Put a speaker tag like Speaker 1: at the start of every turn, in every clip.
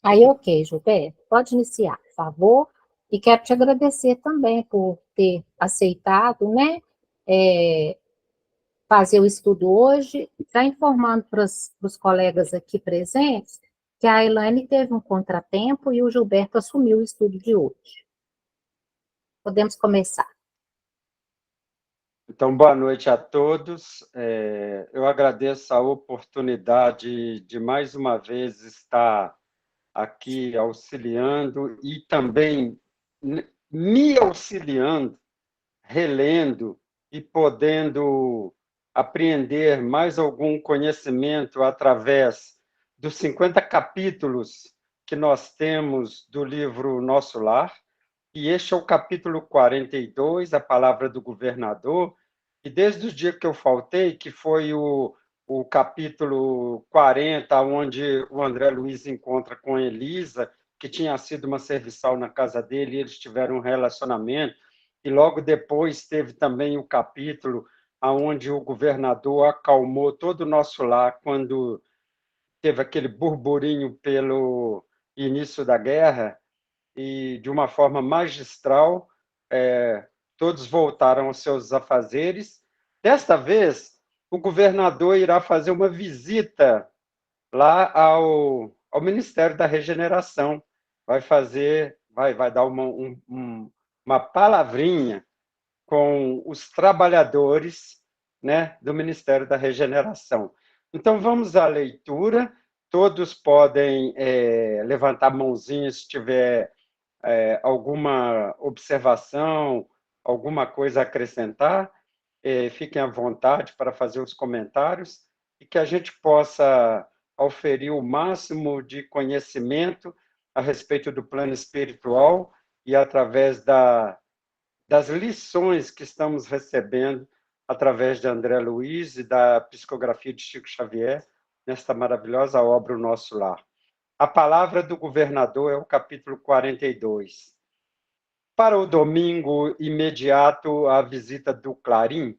Speaker 1: Aí, ok, Gilberto, pode iniciar, por favor. E quero te agradecer também por ter aceitado, né, é, fazer o estudo hoje, já informando para os colegas aqui presentes que a Elaine teve um contratempo e o Gilberto assumiu o estudo de hoje. Podemos começar.
Speaker 2: Então, boa noite a todos. Eu agradeço a oportunidade de mais uma vez estar aqui auxiliando e também me auxiliando, relendo e podendo apreender mais algum conhecimento através dos 50 capítulos que nós temos do livro Nosso Lar. E este é o capítulo 42, a palavra do governador, e desde o dia que eu faltei, que foi o capítulo 40, onde o André Luiz encontra com Elisa, que tinha sido uma serviçal na casa dele, e eles tiveram um relacionamento, e logo depois teve também o capítulo onde o governador acalmou todo o nosso lar quando teve aquele burburinho pelo início da guerra, e, de uma forma magistral, todos voltaram aos seus afazeres. Desta vez, o governador irá fazer uma visita lá ao Ministério da Regeneração. Vai dar uma palavrinha com os trabalhadores, né, do Ministério da Regeneração. Então, vamos à leitura. Todos podem levantar a mãozinha se tiver alguma observação, alguma coisa a acrescentar, fiquem à vontade para fazer os comentários e que a gente possa oferir o máximo de conhecimento a respeito do plano espiritual e através das lições que estamos recebendo através de André Luiz e da psicografia de Chico Xavier, nesta maravilhosa obra O Nosso Lar. A palavra do governador é o capítulo 42. Para o domingo imediato à visita do Clarim,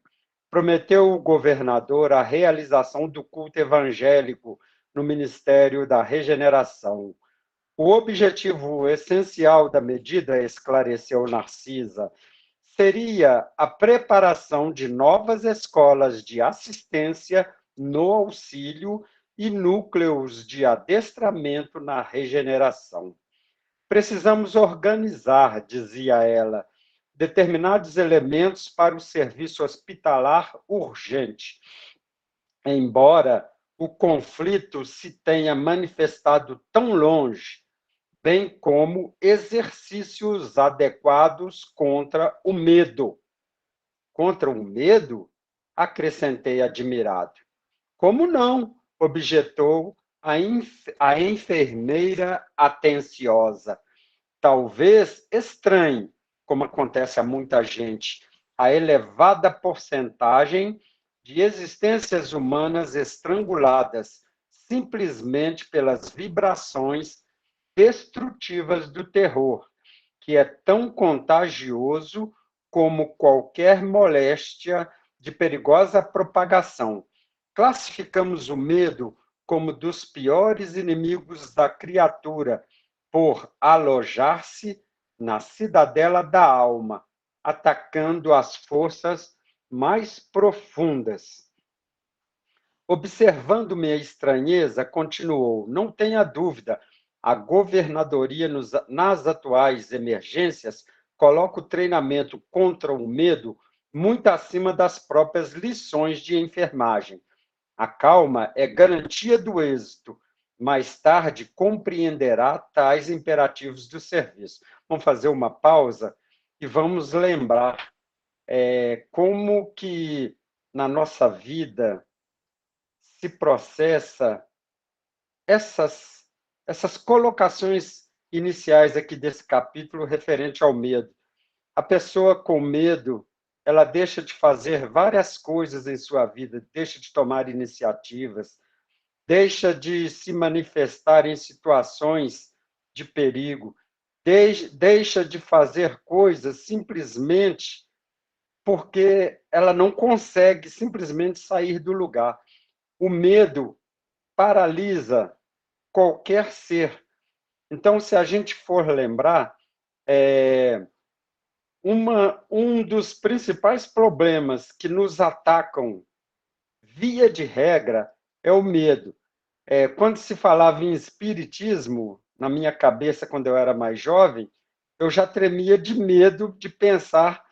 Speaker 2: prometeu o governador a realização do culto evangélico no Ministério da Regeneração. O objetivo essencial da medida, esclareceu Narcisa, seria a preparação de novas escolas de assistência no auxílio e núcleos de adestramento na regeneração. Precisamos organizar, dizia ela, determinados elementos para o serviço hospitalar urgente. Embora o conflito se tenha manifestado tão longe, bem como exercícios adequados contra o medo. Contra o medo? Acrescentei admirado. Como não? Objetou a enfermeira atenciosa. Talvez estranhe, como acontece a muita gente, a elevada porcentagem de existências humanas estranguladas simplesmente pelas vibrações destrutivas do terror, que é tão contagioso como qualquer moléstia de perigosa propagação. Classificamos o medo como dos piores inimigos da criatura, por alojar-se na cidadela da alma, atacando as forças mais profundas. Observando minha estranheza, continuou: não tenha dúvida, a governadoria nas atuais emergências coloca o treinamento contra o medo muito acima das próprias lições de enfermagem. A calma é garantia do êxito. Mais tarde compreenderá tais imperativos do serviço. Vamos fazer uma pausa e vamos lembrar como que na nossa vida se processa essas colocações iniciais aqui desse capítulo referente ao medo. A pessoa com medo, ela deixa de fazer várias coisas em sua vida, deixa de tomar iniciativas, deixa de se manifestar em situações de perigo, deixa de fazer coisas simplesmente porque ela não consegue simplesmente sair do lugar. O medo paralisa qualquer ser, Então, se a gente for lembrar, um dos principais problemas que nos atacam, via de regra, é o medo. Quando se falava em espiritismo, na minha cabeça, quando eu era mais jovem, eu já tremia de medo de pensar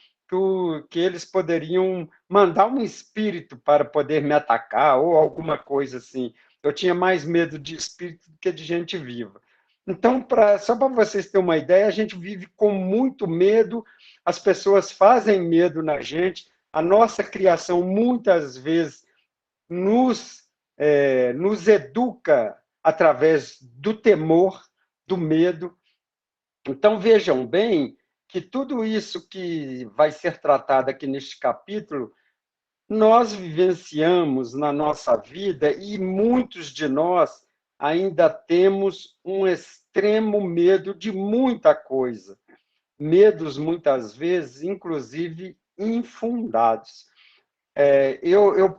Speaker 2: que eles poderiam mandar um espírito para poder me atacar ou alguma coisa assim. Eu tinha mais medo de espírito do que de gente viva. Então, só para vocês terem uma ideia, a gente vive com muito medo, as pessoas fazem medo na gente, a nossa criação muitas vezes nos educa através do temor, do medo. Então, vejam bem que tudo isso que vai ser tratado aqui neste capítulo, nós vivenciamos na nossa vida e muitos de nós ainda temos um extremo medo de muita coisa. Medos, muitas vezes, inclusive, infundados.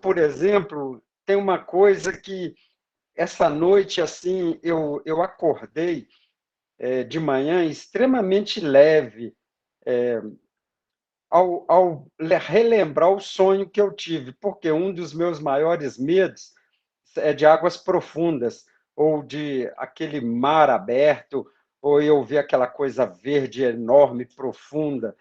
Speaker 2: Por exemplo, tem uma coisa que essa noite assim eu acordei de manhã extremamente leve ao relembrar o sonho que eu tive, porque um dos meus maiores medos é de águas profundas ou de aquele mar aberto, ou eu ver aquela coisa verde enorme, profunda.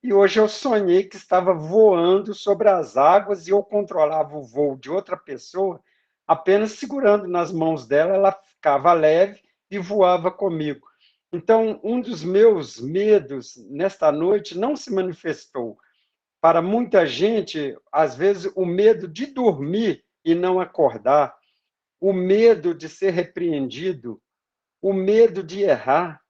Speaker 2: E hoje eu sonhei que estava voando sobre as águas e eu controlava o voo de outra pessoa, apenas segurando nas mãos dela, ela ficava leve e voava comigo. Então, um dos meus medos nesta noite não se manifestou. Para muita gente, às vezes, o medo de dormir e não acordar, o medo de ser repreendido, o medo de errar,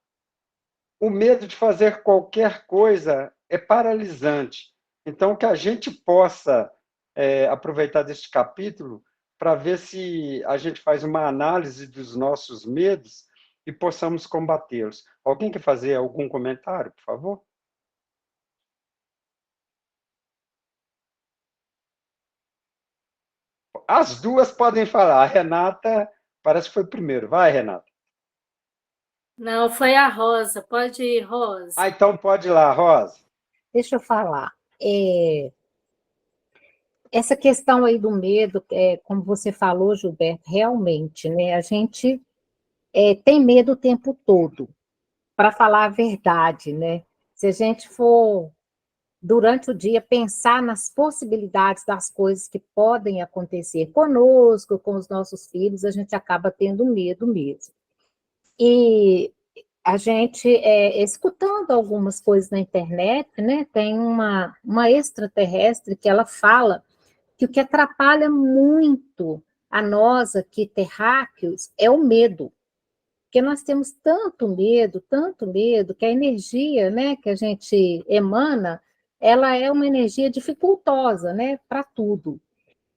Speaker 2: o medo de fazer qualquer coisa é paralisante. Então, que a gente possa aproveitar deste capítulo para ver se a gente faz uma análise dos nossos medos e possamos combatê-los. Alguém quer fazer algum comentário, por favor? As duas podem falar. A Renata parece que foi primeiro. Vai, Renata.
Speaker 3: Não, foi a Rosa. Pode ir, Rosa.
Speaker 2: Então pode ir lá, Rosa.
Speaker 1: Deixa eu falar. Essa questão aí do medo, como você falou, Gilberto, realmente, né? A gente tem medo o tempo todo, para falar a verdade, né? Se a gente for, durante o dia, pensar nas possibilidades das coisas que podem acontecer conosco, com os nossos filhos, a gente acaba tendo medo mesmo. E a gente, escutando algumas coisas na internet, né? Tem uma extraterrestre que ela fala que o que atrapalha muito a nós aqui, terráqueos, é o medo. Porque nós temos tanto medo, que a energia, né, que a gente emana, ela é uma energia dificultosa, né, para tudo.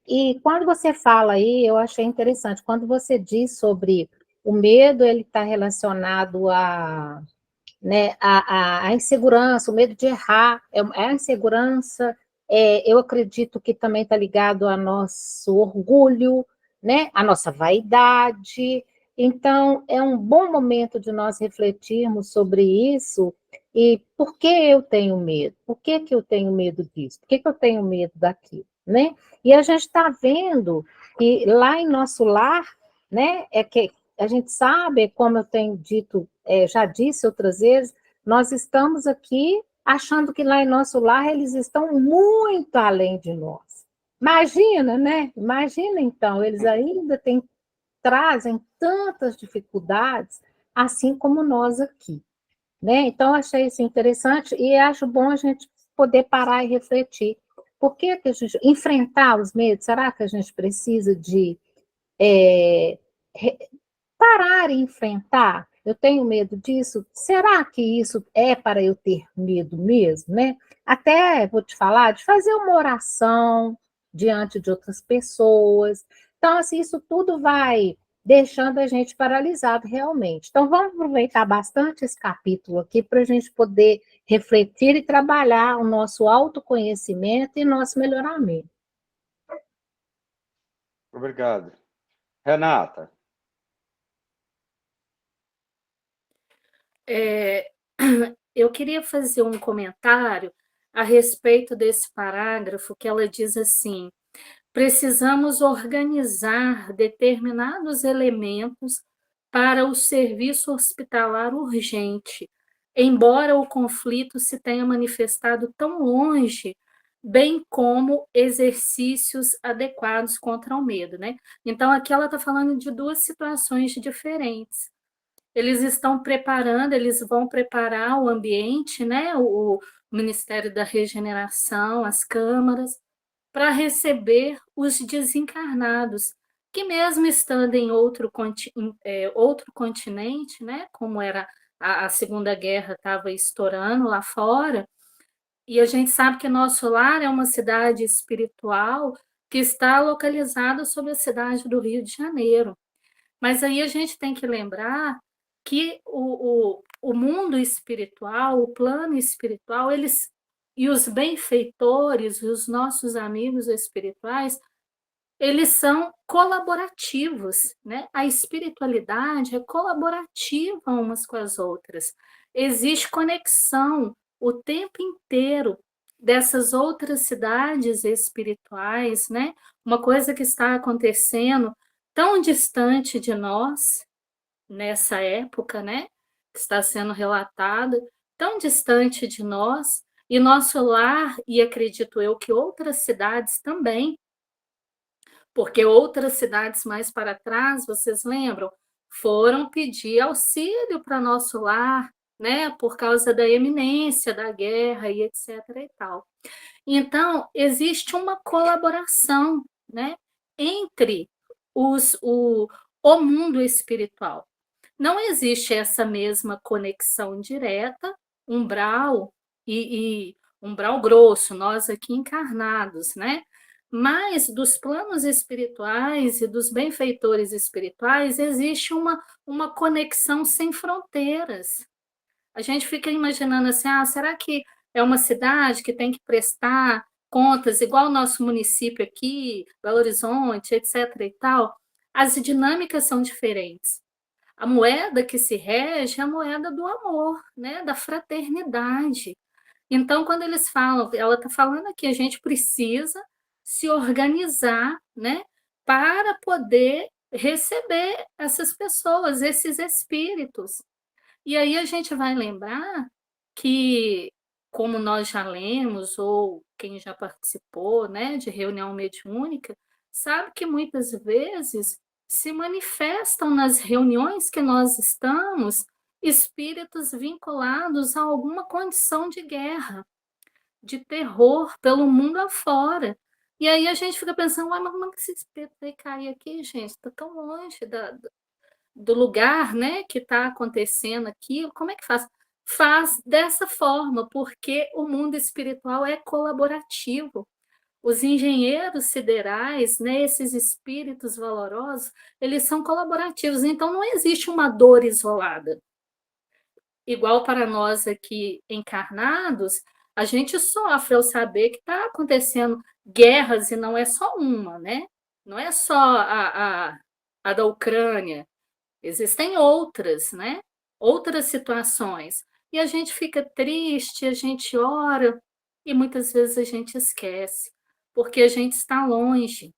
Speaker 1: E quando você fala aí, eu achei interessante, quando você diz sobre o medo, ele está relacionado né, a insegurança, o medo de errar, é a insegurança, eu acredito que também está ligado ao nosso orgulho, né, a nossa vaidade. Então, é um bom momento de nós refletirmos sobre isso e por que eu tenho medo? Por que eu tenho medo disso? Por que eu tenho medo daquilo? Né? E a gente está vendo que lá em nosso lar, né, é que a gente sabe, como eu tenho dito, já disse outras vezes, nós estamos aqui achando que lá em nosso lar eles estão muito além de nós. Imagina, né? Imagina então, eles ainda trazem tantas dificuldades, assim como nós aqui. Né? Então, achei isso interessante e acho bom a gente poder parar e refletir. Por que a gente enfrentar os medos? Será que a gente precisa de é, parar e enfrentar? Eu tenho medo disso? Será que isso é para eu ter medo mesmo, né? Até vou te falar de fazer uma oração diante de outras pessoas. Então, assim, isso tudo vai deixando a gente paralisado realmente. Então, vamos aproveitar bastante esse capítulo aqui para a gente poder refletir e trabalhar o nosso autoconhecimento e nosso melhoramento.
Speaker 2: Obrigado. Renata.
Speaker 3: Eu queria fazer um comentário a respeito desse parágrafo, que ela diz assim: precisamos organizar determinados elementos para o serviço hospitalar urgente, embora o conflito se tenha manifestado tão longe, bem como exercícios adequados contra o medo, né? Então, aqui ela está falando de duas situações diferentes. Eles estão preparando, eles vão preparar o ambiente, né? O Ministério da Regeneração, as câmaras, para receber os desencarnados, que mesmo estando em outro continente, né, como era a Segunda Guerra estava estourando lá fora, e a gente sabe que nosso lar é uma cidade espiritual que está localizada sobre a cidade do Rio de Janeiro. Mas aí a gente tem que lembrar que o mundo espiritual, o plano espiritual, eles e os benfeitores, os nossos amigos espirituais, eles são colaborativos, né? A espiritualidade é colaborativa umas com as outras. Existe conexão o tempo inteiro dessas outras cidades espirituais, né? Uma coisa que está acontecendo tão distante de nós nessa época, né? Que está sendo relatada, tão distante de nós, e nosso lar, e acredito eu que outras cidades também, porque outras cidades mais para trás, vocês lembram, foram pedir auxílio para nosso lar, né, por causa da eminência da guerra e etc e tal. Então, existe uma colaboração, né, entre o mundo espiritual. Não existe essa mesma conexão direta, umbral e umbral grosso, nós aqui encarnados, né? Mas dos planos espirituais e dos benfeitores espirituais existe uma conexão sem fronteiras. A gente fica imaginando assim, será que é uma cidade que tem que prestar contas igual o nosso município aqui, Belo Horizonte, etc. e tal? As dinâmicas são diferentes. A moeda que se rege é a moeda do amor, né? Da fraternidade. Então, quando eles falam, ela está falando aqui, a gente precisa se organizar, né? Para poder receber essas pessoas, esses espíritos. E aí a gente vai lembrar que, como nós já lemos, ou quem já participou, né, de reunião mediúnica, sabe que muitas vezes se manifestam nas reuniões que nós estamos espíritos vinculados a alguma condição de guerra, de terror pelo mundo afora. E aí a gente fica pensando, mas como é que esse espírito vai cair aqui, gente? Está tão longe do lugar, né, que está acontecendo aquilo, como é que faz? Faz dessa forma, porque o mundo espiritual é colaborativo. Os engenheiros siderais, né, esses espíritos valorosos, eles são colaborativos, então não existe uma dor isolada. Igual para nós aqui encarnados, a gente sofre ao saber que está acontecendo guerras e não é só uma, né? Não é só a da Ucrânia, existem outras, né? Outras situações. E a gente fica triste, a gente ora e muitas vezes a gente esquece, porque a gente está longe.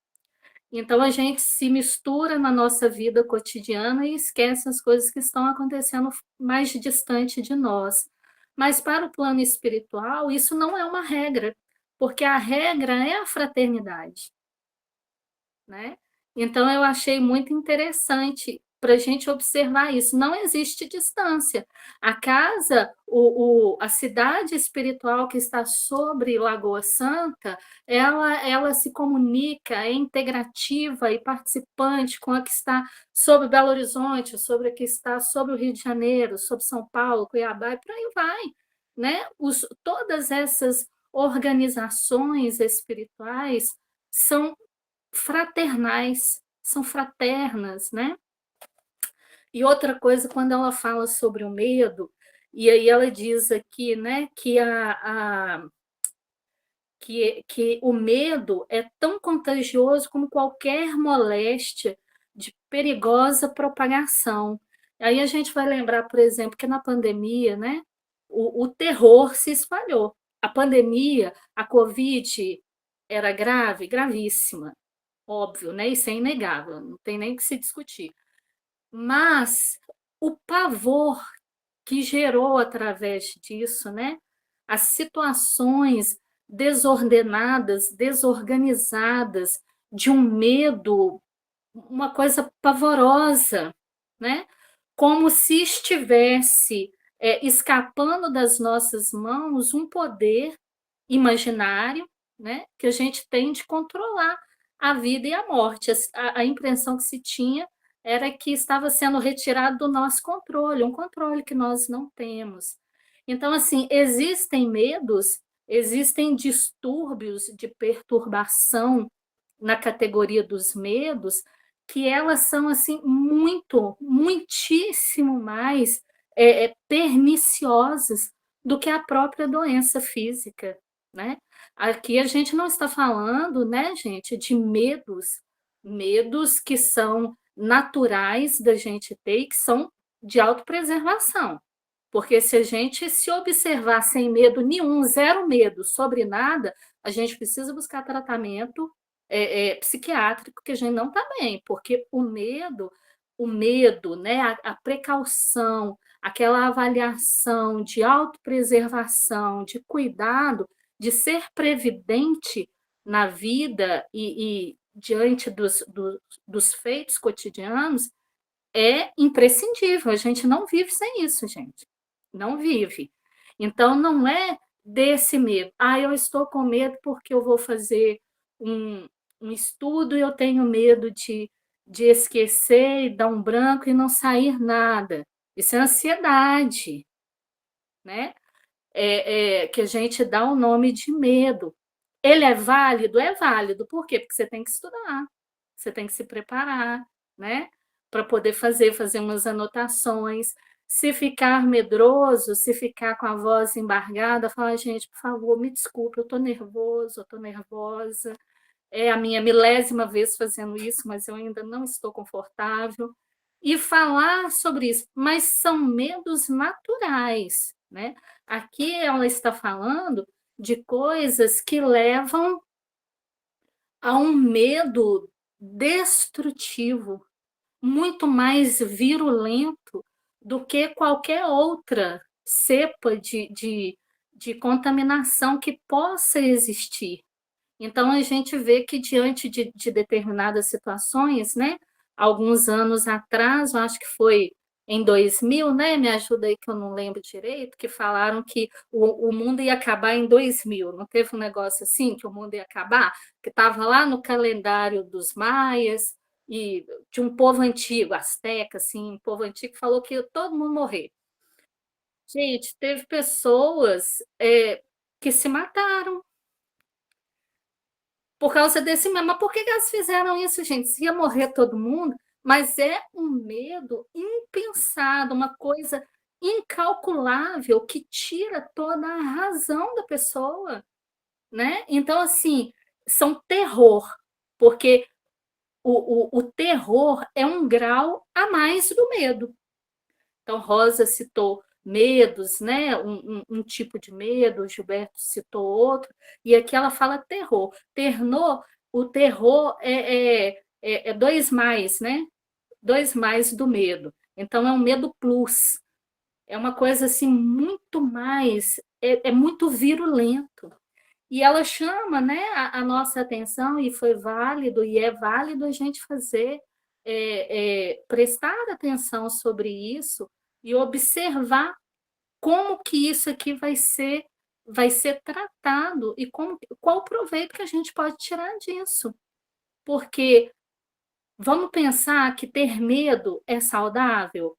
Speaker 3: Então a gente se mistura na nossa vida cotidiana e esquece as coisas que estão acontecendo mais distante de nós. Mas para o plano espiritual, isso não é uma regra, porque a regra é a fraternidade, né? Então, eu achei muito interessante para a gente observar isso. Não existe distância. A casa, a cidade espiritual que está sobre Lagoa Santa, ela se comunica, é integrativa e participante com a que está sobre Belo Horizonte, sobre a que está sobre o Rio de Janeiro, sobre São Paulo, Cuiabá, e por aí vai. Né? Todas essas organizações espirituais são fraternais, são fraternas, né? E outra coisa, quando ela fala sobre o medo, e aí ela diz aqui, né, que o medo é tão contagioso como qualquer moléstia de perigosa propagação. Aí a gente vai lembrar, por exemplo, que na pandemia, né, o terror se espalhou. A pandemia, a Covid era grave, gravíssima, óbvio, né? Isso é inegável, não tem nem que se discutir. Mas o pavor que gerou através disso, né? As situações desordenadas, desorganizadas, de um medo, uma coisa pavorosa, né? Como se estivesse escapando das nossas mãos um poder imaginário, né? Que a gente tem de controlar a vida e a morte. A impressão que se tinha era que estava sendo retirado do nosso controle, um controle que nós não temos. Então, assim, existem medos, existem distúrbios de perturbação na categoria dos medos, que elas são assim muito, muitíssimo mais perniciosas do que a própria doença física, né? Aqui a gente não está falando, né, gente, de medos, medos que são naturais da gente ter e que são de autopreservação. Porque se a gente se observar sem medo nenhum, zero medo sobre nada, a gente precisa buscar tratamento psiquiátrico, que a gente não está bem, porque o medo, né, a precaução, aquela avaliação de autopreservação, de cuidado, de ser previdente na vida e diante dos feitos cotidianos, é imprescindível. A gente não vive sem isso, gente. Não vive. Então, não é desse medo. Ah, eu estou com medo porque eu vou fazer um, um estudo e eu tenho medo de esquecer e dar um branco e não sair nada. Isso é ansiedade, né? Que a gente dá o nome de medo. Ele é válido? É válido. Por quê? Porque você tem que estudar, você tem que se preparar, né? Para poder fazer umas anotações. Se ficar medroso, se ficar com a voz embargada, fala, gente, por favor, me desculpe, eu estou nervoso, eu estou nervosa. É a minha milésima vez fazendo isso, mas eu ainda não estou confortável. E falar sobre isso, mas são medos naturais, né? Aqui ela está falando de coisas que levam a um medo destrutivo, muito mais virulento do que qualquer outra cepa de contaminação que possa existir. Então, a gente vê que diante de determinadas situações, né? Alguns anos atrás, eu acho que foi em 2000, né? Me ajuda aí que eu não lembro direito, que falaram que o mundo ia acabar em 2000. Não teve um negócio assim, que o mundo ia acabar? Que estava lá no calendário dos maias e de um povo antigo, asteca, assim, um povo antigo que falou que ia todo mundo morrer. Gente, teve pessoas que se mataram por causa desse medo. Mas por que elas fizeram isso, gente? Se ia morrer todo mundo, mas é um medo impensado, uma coisa incalculável que tira toda a razão da pessoa, né? Então, assim, são terror, porque o terror é um grau a mais do medo. Então, Rosa citou medos, né? Um tipo de medo, o Gilberto citou outro, e aqui ela fala terror. O terror é dois mais, né? Dois mais do medo. Então, é um medo plus. É uma coisa assim muito mais, é muito virulento. E ela chama, né, a nossa atenção, e foi válido, e é válido a gente fazer, prestar atenção sobre isso e observar como que isso aqui vai ser tratado e qual o proveito que a gente pode tirar disso. Porque vamos pensar que ter medo é saudável?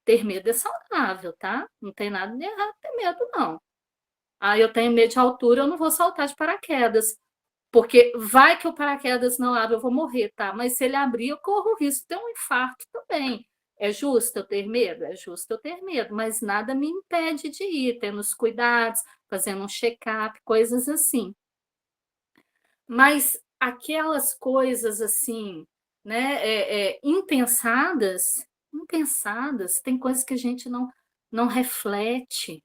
Speaker 3: Ter medo é saudável, tá? Não tem nada de errado ter medo, não. Ah, eu tenho medo de altura, eu não vou saltar de paraquedas. Porque vai que o paraquedas não abre, eu vou morrer, tá? Mas se ele abrir, eu corro o risco de ter um infarto também. É justo eu ter medo? É justo eu ter medo, mas nada me impede de ir, tendo os cuidados, fazendo um check-up, coisas assim. Mas aquelas coisas assim, né, impensadas, impensadas, tem coisas que a gente não reflete,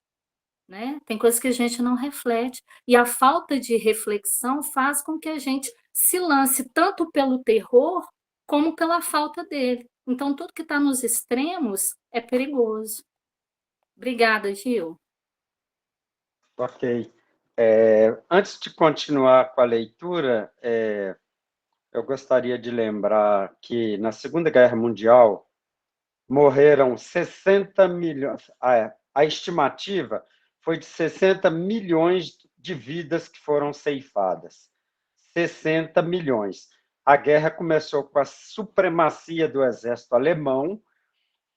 Speaker 3: né? Tem coisas que a gente não reflete. E a falta de reflexão faz com que a gente se lance tanto pelo terror como pela falta dele. Então, tudo que está nos extremos é perigoso. Obrigada, Gil.
Speaker 2: Ok. Antes de continuar com a leitura, eu gostaria de lembrar que na Segunda Guerra Mundial morreram 60 milhões. A estimativa foi de 60 milhões de vidas que foram ceifadas. 60 milhões. A guerra começou com a supremacia do exército alemão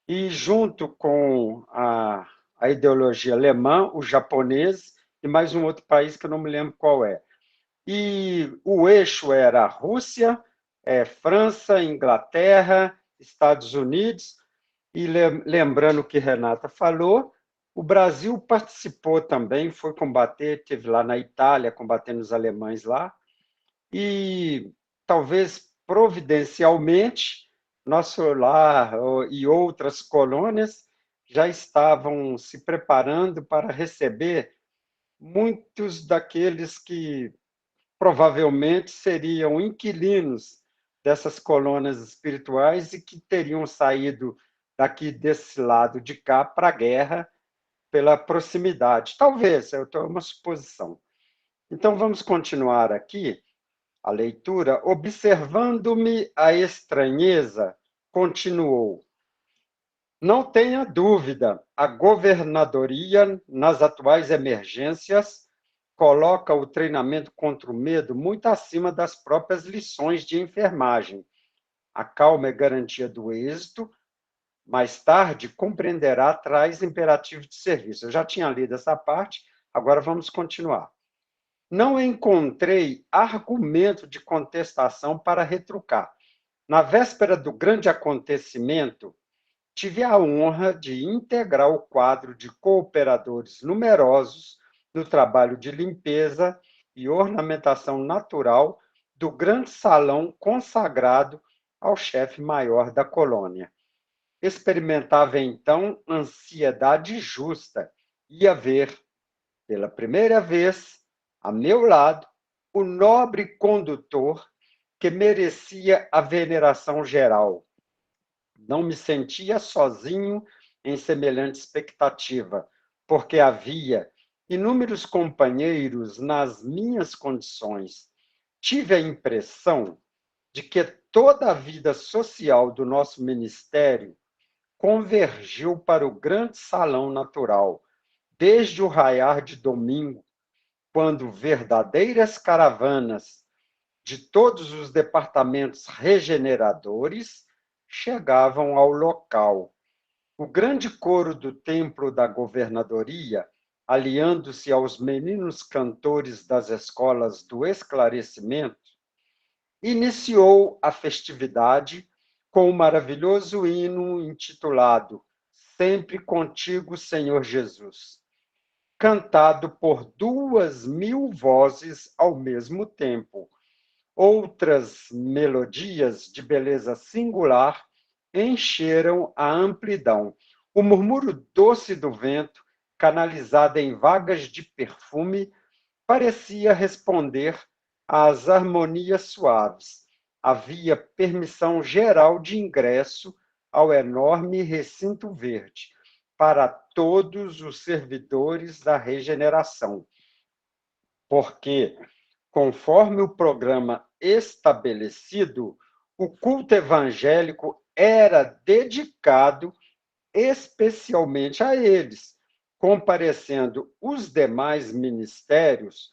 Speaker 2: e, junto com a ideologia alemã, o japonês e mais um outro país que eu não me lembro qual é. E o eixo era Rússia, França, Inglaterra, Estados Unidos, e lembrando o que Renata falou, o Brasil participou também, foi combater, teve lá na Itália, combatendo os alemães lá, e talvez providencialmente, nosso lar e outras colônias já estavam se preparando para receber muitos daqueles que provavelmente seriam inquilinos dessas colônias espirituais e que teriam saído daqui desse lado de cá para a guerra pela proximidade. Talvez, eu estou uma suposição. Então, vamos continuar aqui a leitura. Observando-me a estranheza, continuou. Não tenha dúvida, a governadoria, nas atuais emergências, coloca o treinamento contra o medo muito acima das próprias lições de enfermagem. A calma é garantia do êxito, mais tarde compreenderá traz imperativo de serviço. Eu já tinha lido essa parte, agora vamos continuar. Não encontrei argumento de contestação para retrucar. Na véspera do grande acontecimento, tive a honra de integrar o quadro de cooperadores numerosos no trabalho de limpeza e ornamentação natural do grande salão consagrado ao chefe maior da colônia. Experimentava então ansiedade justa. Ia ver, pela primeira vez, a meu lado, o nobre condutor que merecia a veneração geral. Não me sentia sozinho em semelhante expectativa, porque havia inúmeros companheiros nas minhas condições. Tive a impressão de que toda a vida social do nosso ministério convergiu para o grande salão natural, desde o raiar de domingo, quando verdadeiras caravanas de todos os departamentos regeneradores chegavam ao local. O grande coro do templo da governadoria, aliando-se aos meninos cantores das escolas do esclarecimento, iniciou a festividade com o maravilhoso hino intitulado Sempre Contigo, Senhor Jesus, cantado por 2.000 vozes ao mesmo tempo. Outras melodias de beleza singular encheram a amplidão. O murmúrio doce do vento, canalizado em vagas de perfume, parecia responder às harmonias suaves. Havia permissão geral de ingresso ao enorme recinto verde para todos os servidores da regeneração, porque, conforme o programa estabelecido, o culto evangélico era dedicado especialmente a eles, comparecendo os demais ministérios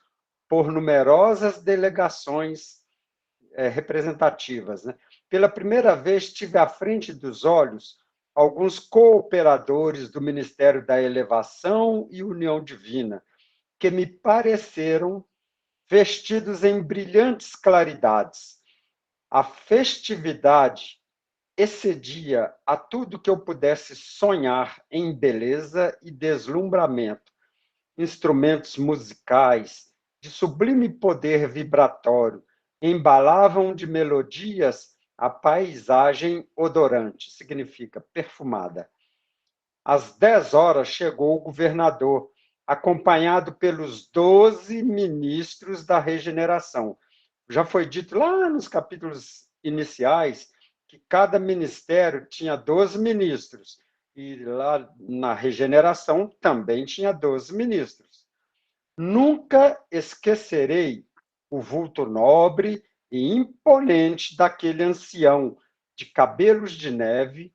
Speaker 2: por numerosas delegações representativas. Né? Pela primeira vez, tive à frente dos olhos alguns cooperadores do Ministério da Elevação e União Divina, que me pareceram vestidos em brilhantes claridades. A festividade excedia a tudo que eu pudesse sonhar em beleza e deslumbramento. Instrumentos musicais de sublime poder vibratório embalavam de melodias a paisagem odorante, significa perfumada. Às 10 horas chegou o governador, acompanhado pelos 12 ministros da regeneração. Já foi dito lá nos capítulos iniciais que cada ministério tinha 12 ministros, e lá na regeneração também tinha 12 ministros. Nunca esquecerei o vulto nobre e imponente daquele ancião de cabelos de neve,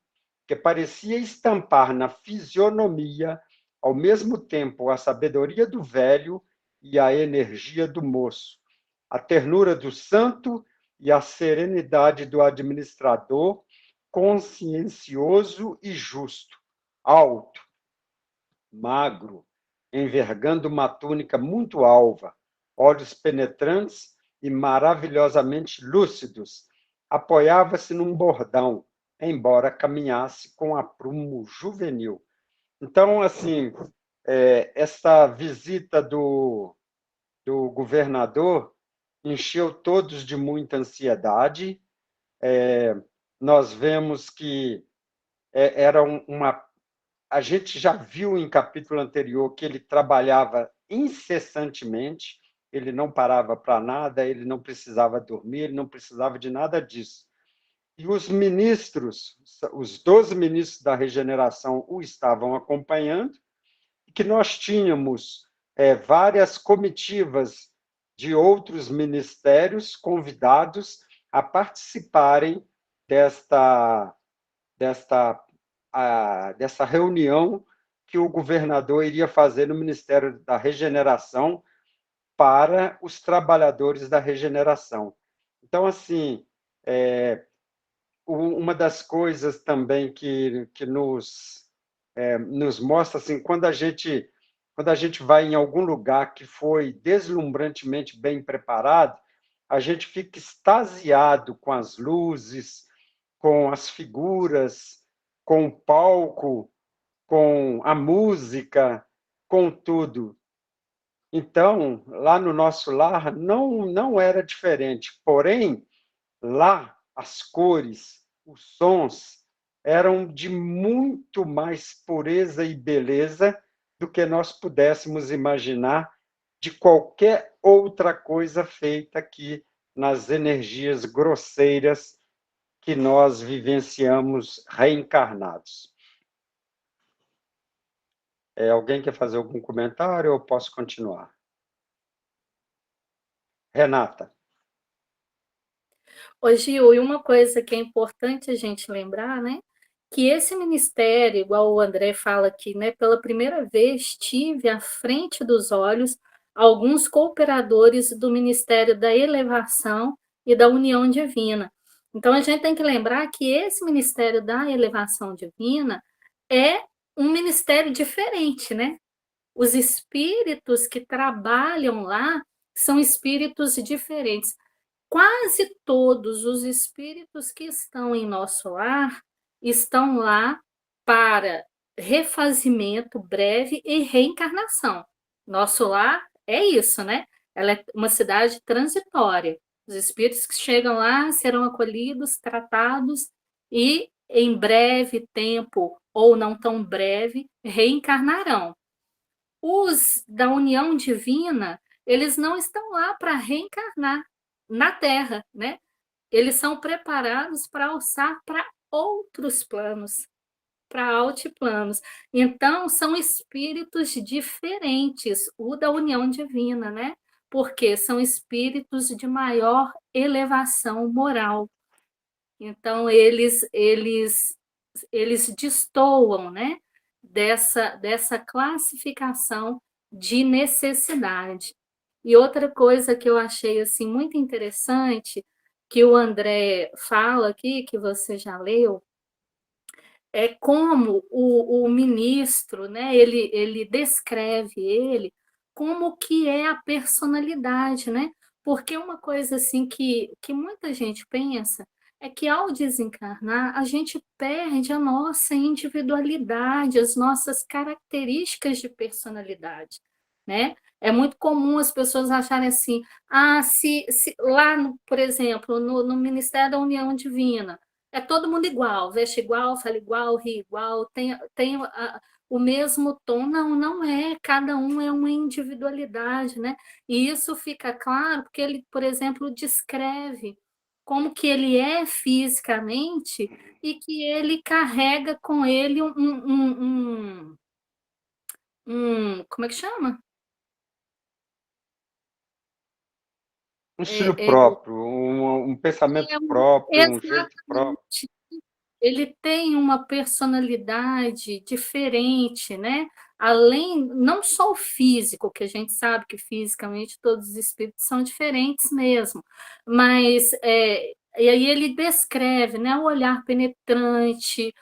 Speaker 2: que parecia estampar na fisionomia, ao mesmo tempo, a sabedoria do velho e a energia do moço, a ternura do santo e a serenidade do administrador, consciencioso e justo, alto, magro, envergando uma túnica muito alva, olhos penetrantes e maravilhosamente lúcidos. Apoiava-se num bordão, embora caminhasse com aprumo juvenil. Então, assim, essa visita do governador encheu todos de muita ansiedade. Nós vemos que era uma... A gente já viu em capítulo anterior que ele trabalhava incessantemente, ele não parava para nada, ele não precisava dormir, ele não precisava de nada disso. E os ministros, os 12 ministros da regeneração o estavam acompanhando, e que nós tínhamos várias comitivas de outros ministérios convidados a participarem dessa reunião que o governador iria fazer no Ministério da Regeneração para os trabalhadores da regeneração. Então, assim, uma das coisas também que nos mostra, assim, quando a gente vai em algum lugar que foi deslumbrantemente bem preparado, a gente fica extasiado com as luzes, com as figuras, com o palco, com a música, com tudo. Então, lá no nosso lar não era diferente, porém, lá as cores, os sons eram de muito mais pureza e beleza do que nós pudéssemos imaginar de qualquer outra coisa feita aqui nas energias grosseiras que nós vivenciamos reencarnados. Alguém quer fazer algum comentário ou eu posso continuar? Renata.
Speaker 3: Ô, Gil, e uma coisa que é importante a gente lembrar, né? Que esse ministério, igual o André fala aqui, né? Pela primeira vez tive à frente dos olhos alguns cooperadores do Ministério da Elevação e da União Divina. Então a gente tem que lembrar que esse Ministério da Elevação Divina é um ministério diferente, né? Os espíritos que trabalham lá são espíritos diferentes. Quase todos os espíritos que estão em nosso lar estão lá para refazimento breve e reencarnação. Nosso lar é isso, né? Ela é uma cidade transitória. Os espíritos que chegam lá serão acolhidos, tratados e, em breve tempo, ou não tão breve, reencarnarão. Os da união divina, eles não estão lá para reencarnar na Terra, né? Eles são preparados para alçar para outros planos, para altiplanos. Então, são espíritos diferentes, o da união divina, né? Porque são espíritos de maior elevação moral. Então, eles destoam, né? Dessa classificação de necessidade. E outra coisa que eu achei assim muito interessante, que o André fala aqui, que você já leu, é como o ministro, né, ele descreve ele como que é a personalidade, né? Porque uma coisa assim que muita gente pensa é que ao desencarnar a gente perde a nossa individualidade, as nossas características de personalidade, né? É muito comum as pessoas acharem assim, se lá, por exemplo, no Ministério da União Divina, é todo mundo igual, veste igual, fala igual, ri igual, tem o mesmo tom. Não, não é, cada um é uma individualidade, né? E isso fica claro porque ele, por exemplo, descreve como que ele é fisicamente e que ele carrega com ele como é que chama?
Speaker 2: Um estilo
Speaker 3: É, é,
Speaker 2: próprio, um pensamento próprio, um jeito próprio.
Speaker 3: exatamente. Ele tem uma personalidade diferente, né? Além, não só o físico, que a gente sabe que fisicamente todos os espíritos são diferentes mesmo, mas e aí ele descreve, né, o olhar penetrante,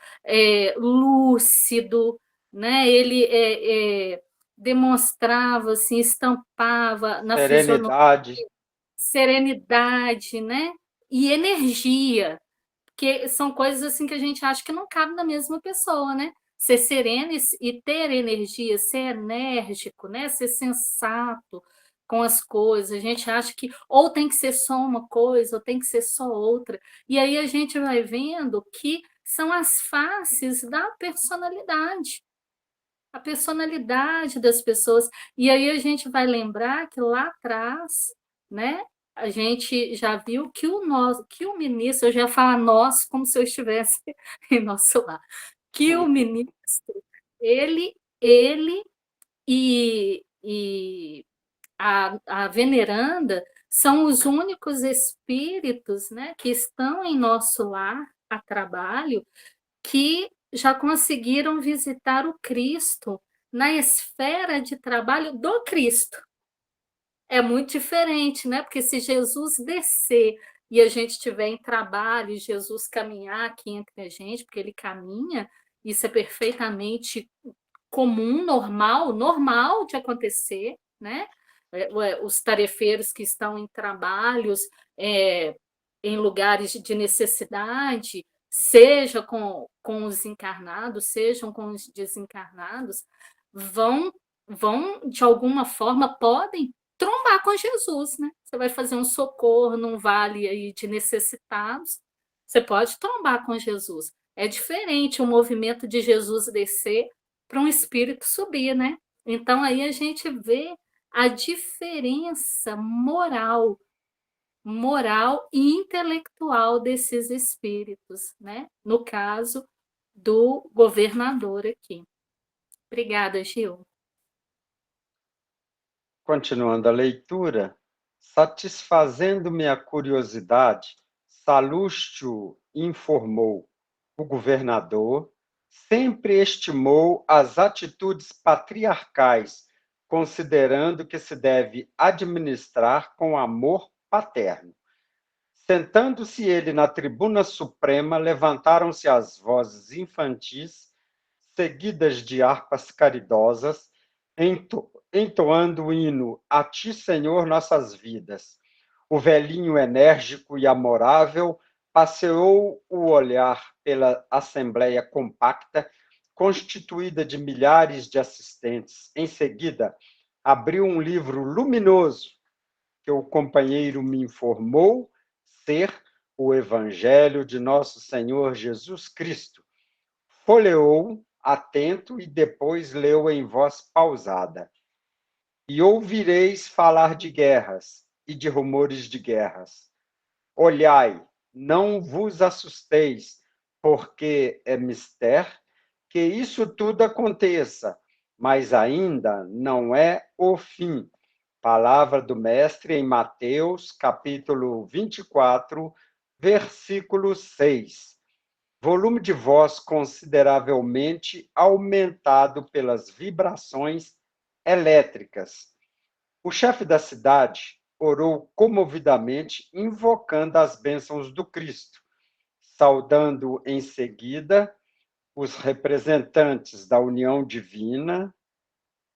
Speaker 3: lúcido, né? Ele demonstrava, assim, estampava na fisionomia
Speaker 2: Serenidade.
Speaker 3: serenidade, né? E energia, que são coisas assim que a gente acha que não cabe na mesma pessoa, né? Ser sereno e ter energia, ser enérgico, né? Ser sensato com as coisas. A gente acha que ou tem que ser só uma coisa, ou tem que ser só outra. E aí a gente vai vendo que são as faces da personalidade, a personalidade das pessoas. E aí a gente vai lembrar que lá atrás, né, a gente já viu que que o ministro, eu já ia falar nós como se eu estivesse em nosso lar, que o ministro, ele e a veneranda são os únicos espíritos, né, que estão em nosso lar a trabalho, que já conseguiram visitar o Cristo na esfera de trabalho do Cristo. É muito diferente, né? Porque se Jesus descer e a gente estiver em trabalho e Jesus caminhar aqui entre a gente, porque ele caminha, isso é perfeitamente comum, normal de acontecer, né? Os tarefeiros que estão em trabalhos, em lugares de necessidade, seja com os encarnados, sejam com os desencarnados, vão de alguma forma, podem trombar com Jesus, né? Você vai fazer um socorro num vale aí de necessitados, você pode trombar com Jesus. É diferente o movimento de Jesus descer para um espírito subir, né? Então aí a gente vê a diferença moral e intelectual desses espíritos, né? No caso do governador aqui. Obrigada, Gil.
Speaker 2: Continuando a leitura, satisfazendo-me a curiosidade, Salustio informou: o governador sempre estimou as atitudes patriarcais, considerando que se deve administrar com amor paterno. Sentando-se ele na tribuna suprema, levantaram-se as vozes infantis, seguidas de harpas caridosas, entoando o hino A ti, Senhor, nossas vidas. O velhinho enérgico e amorável passeou o olhar pela assembleia compacta, constituída de milhares de assistentes. Em seguida, abriu um livro luminoso que o companheiro me informou ser o Evangelho de nosso Senhor Jesus Cristo. Folheou atento e depois leu em voz pausada. E ouvireis falar de guerras e de rumores de guerras. Olhai, não vos assusteis, porque é mister que isso tudo aconteça, mas ainda não é o fim. Palavra do Mestre em Mateus, capítulo 24, versículo 6. Volume de voz consideravelmente aumentado pelas vibrações elétricas. O chefe da cidade orou comovidamente, invocando as bênçãos do Cristo, saudando em seguida os representantes da união divina,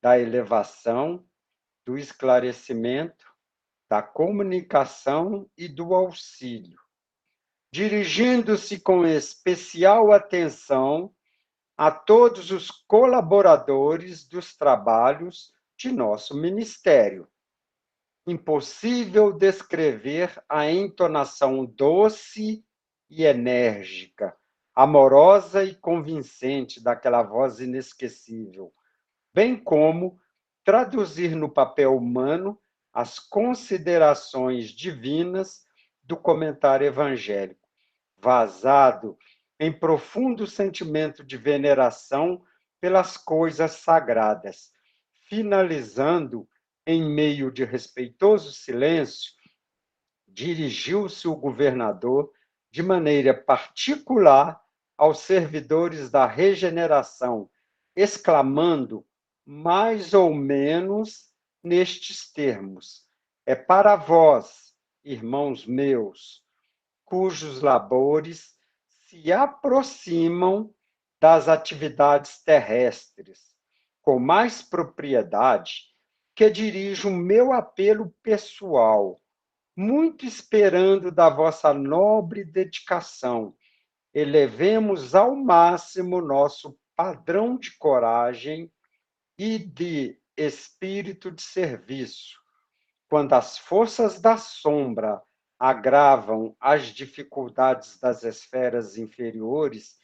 Speaker 2: da elevação, do esclarecimento, da comunicação e do auxílio, dirigindo-se com especial atenção a todos os colaboradores dos trabalhos de nosso ministério. Impossível descrever a entonação doce e enérgica, amorosa e convincente daquela voz inesquecível, bem como traduzir no papel humano as considerações divinas do comentário evangélico, vazado em profundo sentimento de veneração pelas coisas sagradas, finalizando em meio de respeitoso silêncio, dirigiu-se o governador de maneira particular aos servidores da regeneração, exclamando, mais ou menos nestes termos: é para vós, irmãos meus, cujos labores se aproximam das atividades terrestres, com mais propriedade, que dirijo o meu apelo pessoal, muito esperando da vossa nobre dedicação. Elevemos ao máximo nosso padrão de coragem e de espírito de serviço. Quando as forças da sombra agravam as dificuldades das esferas inferiores,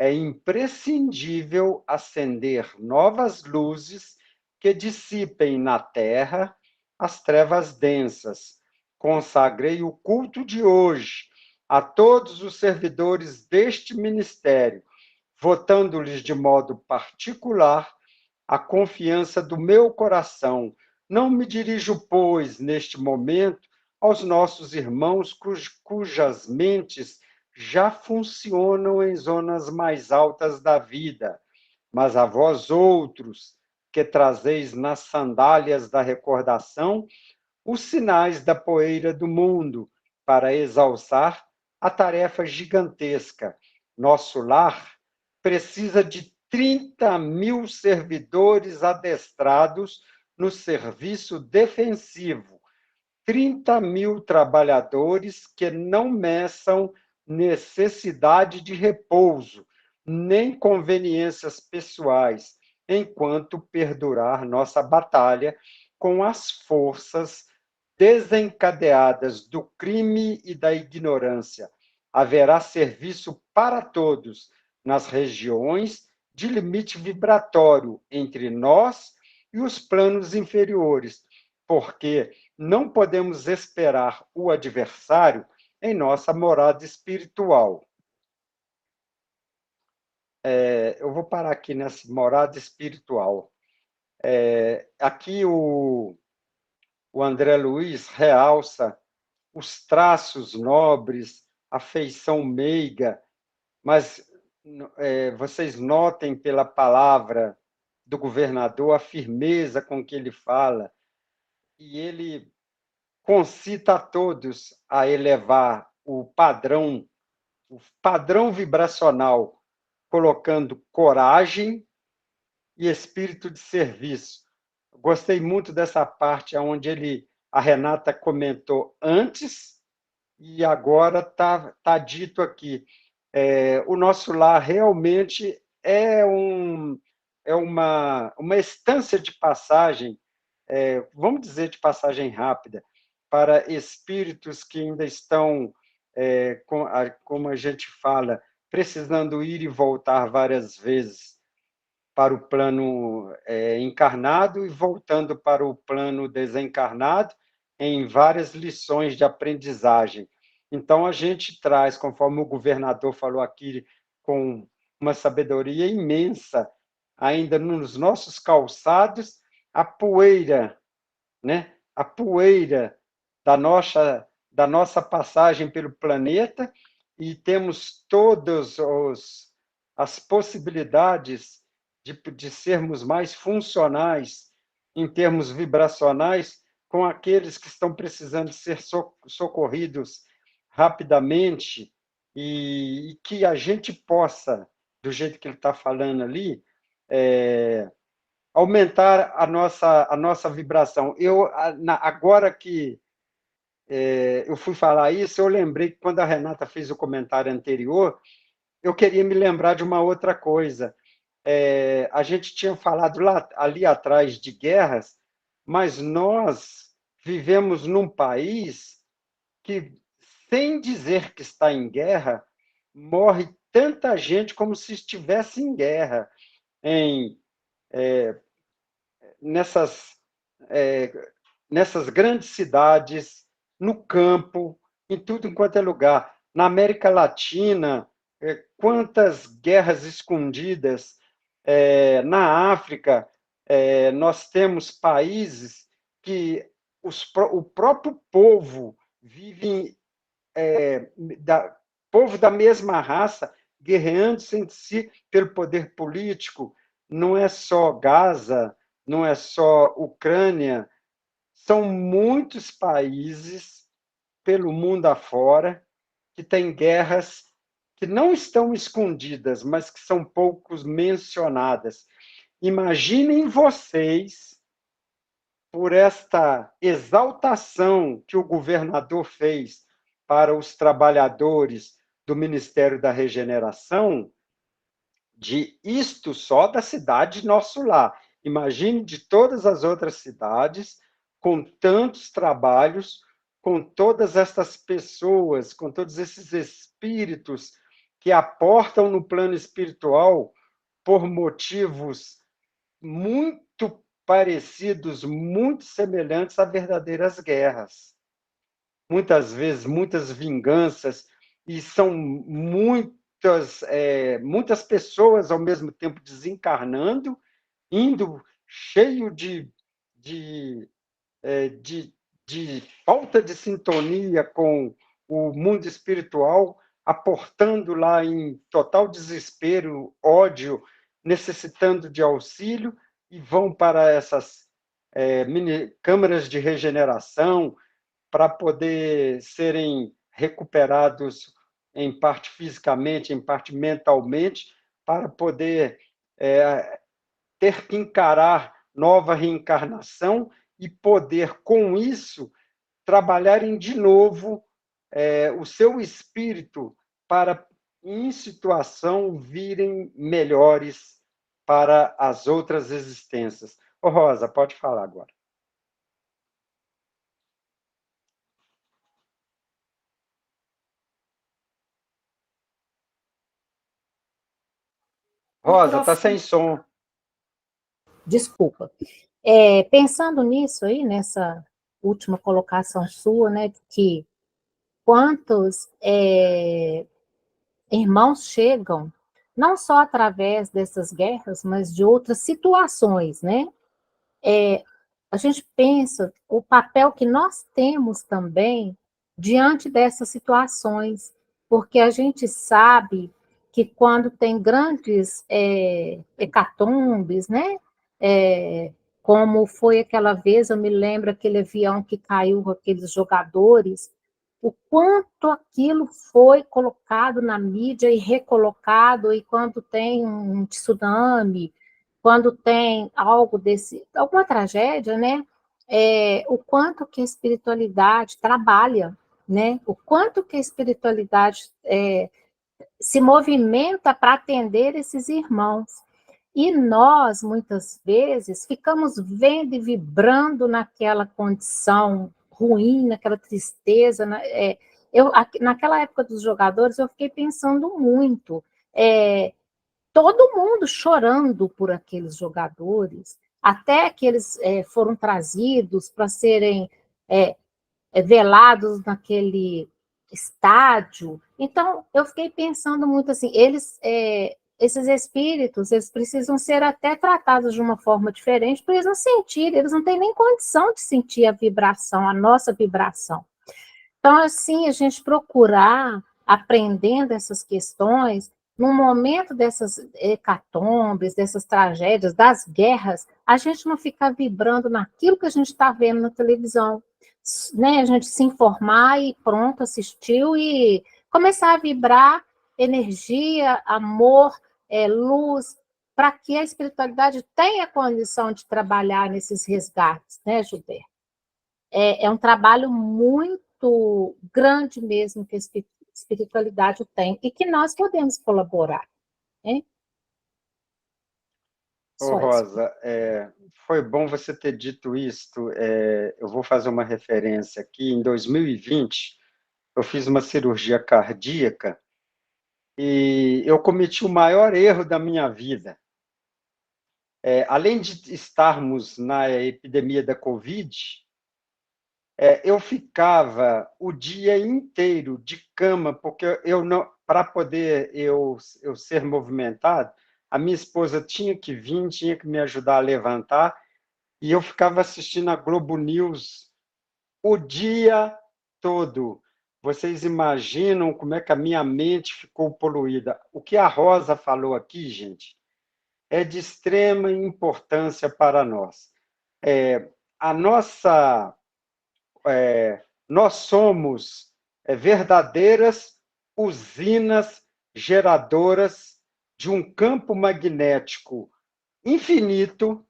Speaker 2: é imprescindível acender novas luzes que dissipem na terra as trevas densas. Consagrei o culto de hoje a todos os servidores deste ministério, votando-lhes de modo particular a confiança do meu coração. Não me dirijo, pois, neste momento, aos nossos irmãos cujas mentes já funcionam em zonas mais altas da vida, mas a vós outros, que trazeis nas sandálias da recordação os sinais da poeira do mundo, para exalçar a tarefa gigantesca. Nosso lar precisa de 30.000 servidores adestrados no serviço defensivo, 30.000 trabalhadores que não meçam necessidade de repouso, nem conveniências pessoais, enquanto perdurar nossa batalha com as forças desencadeadas do crime e da ignorância. Haverá serviço para todos nas regiões de limite vibratório entre nós e os planos inferiores, porque não podemos esperar o adversário em nossa morada espiritual. Eu vou parar aqui nessa morada espiritual. Aqui o André Luiz realça os traços nobres, a feição meiga, mas vocês notem pela palavra do governador a firmeza com que ele fala, e ele concita a todos a elevar o padrão vibracional, colocando coragem e espírito de serviço. Gostei muito dessa parte onde a Renata comentou antes e agora tá dito aqui. O nosso lar realmente é uma estância de passagem, vamos dizer, de passagem rápida, para espíritos que ainda estão, como a gente fala, precisando ir e voltar várias vezes para o plano encarnado e voltando para o plano desencarnado em várias lições de aprendizagem. Então, a gente traz, conforme o governador falou aqui, com uma sabedoria imensa, ainda nos nossos calçados, a poeira, né? A poeira da nossa passagem pelo planeta, e temos todas as possibilidades de sermos mais funcionais em termos vibracionais com aqueles que estão precisando ser socorridos rapidamente, e que a gente possa, do jeito que ele está falando ali, aumentar a nossa vibração. Agora que eu fui falar isso, eu lembrei que quando a Renata fez o comentário anterior, eu queria me lembrar de uma outra coisa. a gente tinha falado ali atrás de guerras, mas nós vivemos num país que, sem dizer que está em guerra, morre tanta gente como se estivesse em guerra, em, nessas, nessas grandes cidades, no campo, em tudo enquanto é lugar. Na América Latina, quantas guerras escondidas. Na África, nós temos países que o próprio povo vive povo da mesma raça, guerreando-se entre si pelo poder político. Não é só Gaza, não é só Ucrânia, são muitos países pelo mundo afora que têm guerras que não estão escondidas, mas que são poucos mencionadas. Imaginem vocês, por esta exaltação que o governador fez para os trabalhadores do Ministério da Regeneração, de isto só da cidade Nosso Lar. Imagine de todas as outras cidades, com tantos trabalhos, com todas estas pessoas, com todos esses espíritos que aportam no plano espiritual por motivos muito parecidos, muito semelhantes a verdadeiras guerras. Muitas vezes, muitas vinganças, e são muitas pessoas ao mesmo tempo desencarnando, indo cheio de falta de sintonia com o mundo espiritual, aportando lá em total desespero, ódio, necessitando de auxílio, e vão para essas mini câmaras de regeneração para poder serem recuperados em parte fisicamente, em parte mentalmente, para poder ter que encarar nova reencarnação e poder, com isso, trabalharem de novo o seu espírito para, em situação, virem melhores para as outras existências. Ô, Rosa, pode falar agora. Rosa, está sem som.
Speaker 1: Desculpa. Pensando nisso aí, nessa última colocação sua, né, que quantos irmãos chegam, não só através dessas guerras, mas de outras situações, né? A gente pensa o papel que nós temos também diante dessas situações, porque a gente sabe que quando tem grandes hecatombes, né? Como foi aquela vez, eu me lembro aquele avião que caiu com aqueles jogadores, o quanto aquilo foi colocado na mídia e recolocado, e quando tem um tsunami, quando tem algo alguma tragédia, né? O quanto que a espiritualidade trabalha, né? O quanto que a espiritualidade se movimenta para atender esses irmãos. E nós, muitas vezes, ficamos vendo e vibrando naquela condição ruim, naquela tristeza. Naquela época dos jogadores, eu fiquei pensando muito. Todo mundo chorando por aqueles jogadores, até que eles foram trazidos para serem velados naquele estádio. Então, eu fiquei pensando muito assim, esses espíritos, eles precisam ser até tratados de uma forma diferente, para eles não sentirem, eles não têm nem condição de sentir a vibração, a nossa vibração. Então, assim, a gente procurar, aprendendo essas questões, no momento dessas hecatombes, dessas tragédias, das guerras, a gente não ficar vibrando naquilo que a gente está vendo na televisão, né? A gente se informar e pronto, assistiu, e começar a vibrar energia, amor, luz, para que a espiritualidade tenha condição de trabalhar nesses resgates, né, Gilberto? É um trabalho muito grande mesmo que a espiritualidade tem e que nós podemos colaborar, né?
Speaker 2: Ô, Rosa, foi bom você ter dito isto. Eu vou fazer uma referência aqui. Em 2020, eu fiz uma cirurgia cardíaca e eu cometi o maior erro da minha vida. Além de estarmos na epidemia da Covid, eu ficava o dia inteiro de cama, porque eu não, para poder eu ser movimentado, a minha esposa tinha que vir, tinha que me ajudar a levantar, e eu ficava assistindo a Globo News o dia todo. Vocês imaginam como é que a minha mente ficou poluída? O que a Rosa falou aqui, gente, é de extrema importância para nós. A nossa, nós somos verdadeiras usinas geradoras de um campo magnético infinito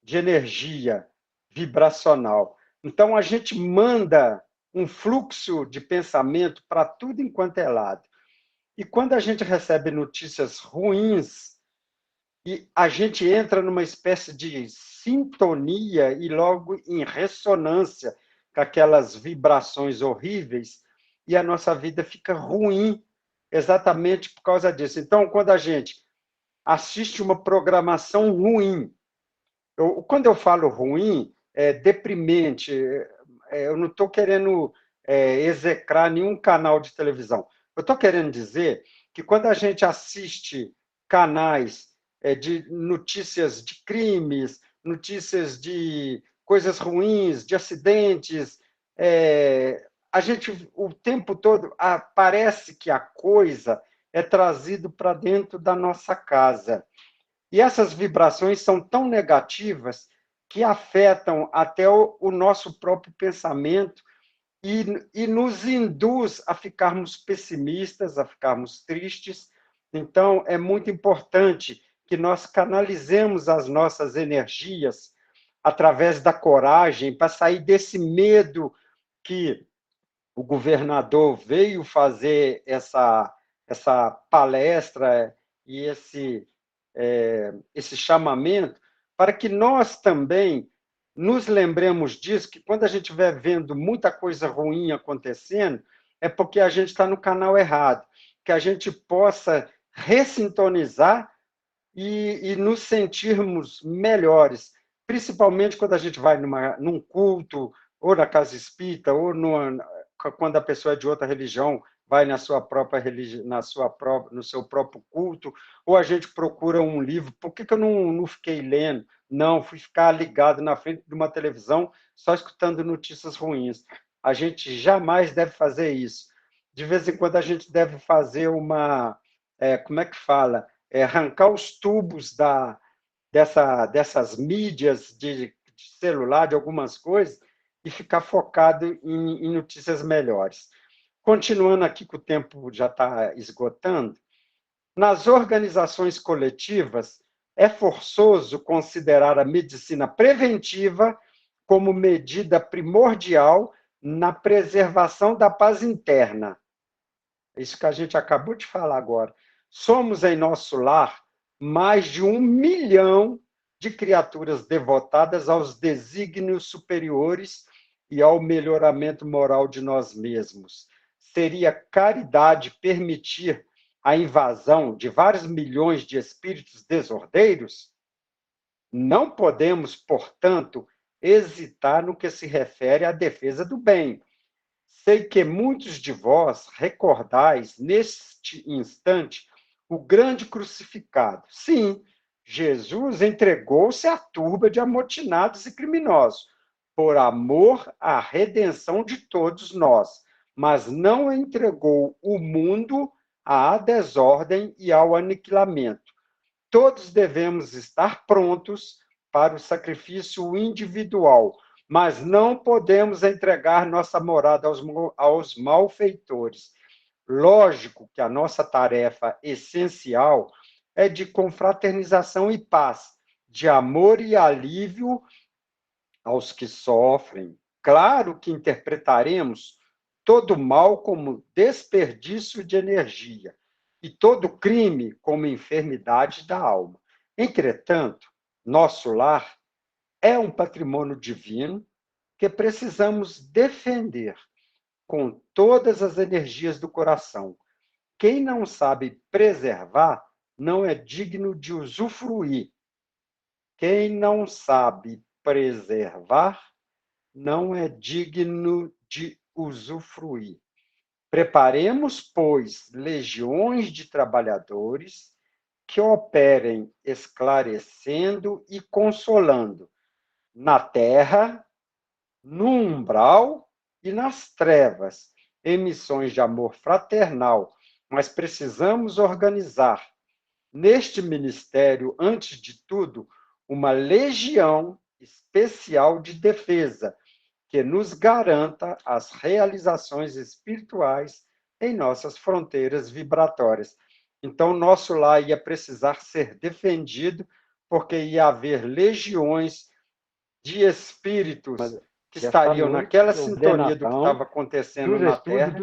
Speaker 2: de energia vibracional. Então, a gente manda um fluxo de pensamento para tudo enquanto é lado. E quando a gente recebe notícias ruins, e a gente entra numa espécie de sintonia e logo em ressonância com aquelas vibrações horríveis, e a nossa vida fica ruim exatamente por causa disso. Então, quando a gente assiste uma programação ruim, quando eu falo ruim, é deprimente, eu não estou querendo execrar nenhum canal de televisão. Eu estou querendo dizer que quando a gente assiste canais de notícias de crimes, notícias de coisas ruins, de acidentes, a gente, o tempo todo, parece que a coisa é trazido para dentro da nossa casa. E essas vibrações são tão negativas que afetam até o nosso próprio pensamento e nos induz a ficarmos pessimistas, a ficarmos tristes. Então, é muito importante que nós canalizemos as nossas energias através da coragem para sair desse medo que o governador veio fazer essa palestra e esse chamamento, para que nós também nos lembremos disso, que quando a gente estiver vendo muita coisa ruim acontecendo, é porque a gente está no canal errado, que a gente possa ressintonizar e nos sentirmos melhores, principalmente quando a gente vai num culto, ou na casa espírita, ou quando a pessoa é de outra religião, vai na sua própria religião, no seu próprio culto, ou a gente procura um livro. Por que eu não fiquei lendo? Não, fui ficar ligado na frente de uma televisão, só escutando notícias ruins. A gente jamais deve fazer isso. De vez em quando a gente deve fazer como é que fala? Arrancar os tubos dessas mídias de celular, de algumas coisas, e ficar focado em notícias melhores. Continuando aqui, que o tempo já está esgotando, nas organizações coletivas, é forçoso considerar a medicina preventiva como medida primordial na preservação da paz interna. Isso que a gente acabou de falar agora. Somos, em nosso lar, mais de 1 milhão de criaturas devotadas aos desígnios superiores e ao melhoramento moral de nós mesmos. Seria caridade permitir a invasão de vários milhões de espíritos desordeiros? Não podemos, portanto, hesitar no que se refere à defesa do bem. Sei que muitos de vós recordais, neste instante, o grande crucificado. Sim, Jesus entregou-se à turba de amotinados e criminosos, por amor à redenção de todos nós, mas não entregou o mundo à desordem e ao aniquilamento. Todos devemos estar prontos para o sacrifício individual, mas não podemos entregar nossa morada aos malfeitores. Lógico que a nossa tarefa essencial é de confraternização e paz, de amor e alívio aos que sofrem. Claro que interpretaremos todo mal como desperdício de energia e todo crime como enfermidade da alma. Entretanto, nosso lar é um patrimônio divino que precisamos defender com todas as energias do coração. Quem não sabe preservar não é digno de usufruir. Quem não sabe preservar não é digno de usufruir. Preparemos, pois, legiões de trabalhadores que operem esclarecendo e consolando na terra, no umbral e nas trevas, em missões de amor fraternal. Mas precisamos organizar neste ministério, antes de tudo, uma legião especial de defesa que nos garanta as realizações espirituais em nossas fronteiras vibratórias. Então, nosso lar ia precisar ser defendido, porque ia haver legiões de espíritos que estariam naquela sintonia do que estava acontecendo na Terra,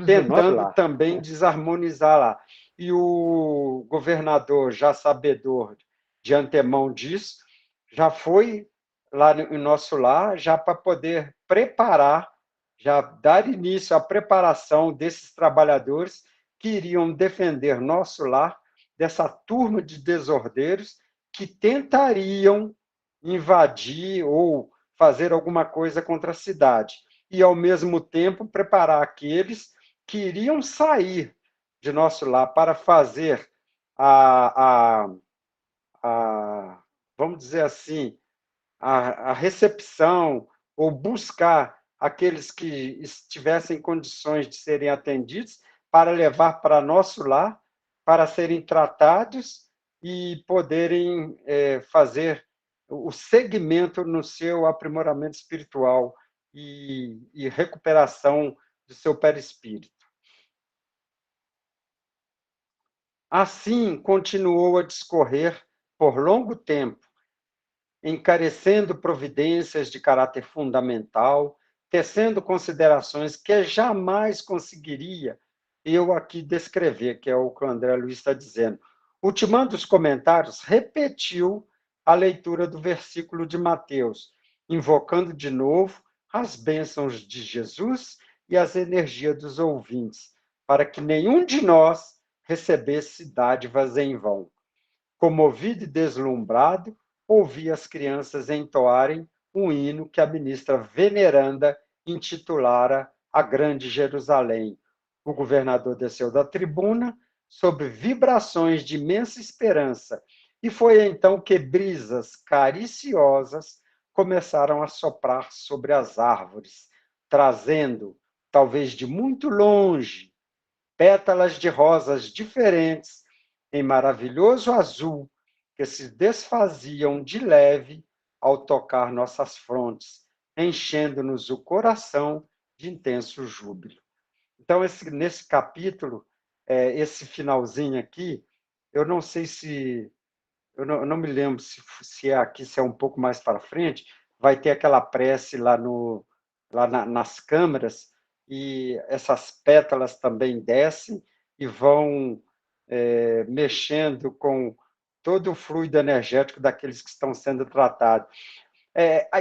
Speaker 2: tentando também desarmonizar lá. E o governador, já sabedor de antemão disso, já foi lá em nosso lar, já para poder preparar, já dar início à preparação desses trabalhadores que iriam defender nosso lar dessa turma de desordeiros que tentariam invadir ou fazer alguma coisa contra a cidade. E, ao mesmo tempo, preparar aqueles que iriam sair de nosso lar para fazer vamos dizer assim, a recepção ou buscar aqueles que estivessem em condições de serem atendidos para levar para nosso lar, para serem tratados e poderem fazer o segmento no seu aprimoramento espiritual e recuperação do seu perispírito. Assim, continuou a discorrer por longo tempo, encarecendo providências de caráter fundamental, tecendo considerações que jamais conseguiria eu aqui descrever, que é o que o André Luiz está dizendo. Ultimando os comentários, repetiu a leitura do versículo de Mateus, invocando de novo as bênçãos de Jesus e as energias dos ouvintes, para que nenhum de nós recebesse dádivas em vão. Comovido e deslumbrado, ouvi as crianças entoarem um hino que a ministra veneranda intitulara A Grande Jerusalém. O governador desceu da tribuna sob vibrações de imensa esperança, e foi então que brisas cariciosas começaram a soprar sobre as árvores, trazendo, talvez de muito longe, pétalas de rosas diferentes em maravilhoso azul que se desfaziam de leve ao tocar nossas frontes, enchendo-nos o coração de intenso júbilo. Então, nesse capítulo, esse finalzinho aqui, eu não sei se... Eu não me lembro se é aqui, se é um pouco mais para frente, vai ter aquela prece lá nas câmaras, e essas pétalas também descem e vão mexendo com todo o fluido energético daqueles que estão sendo tratados.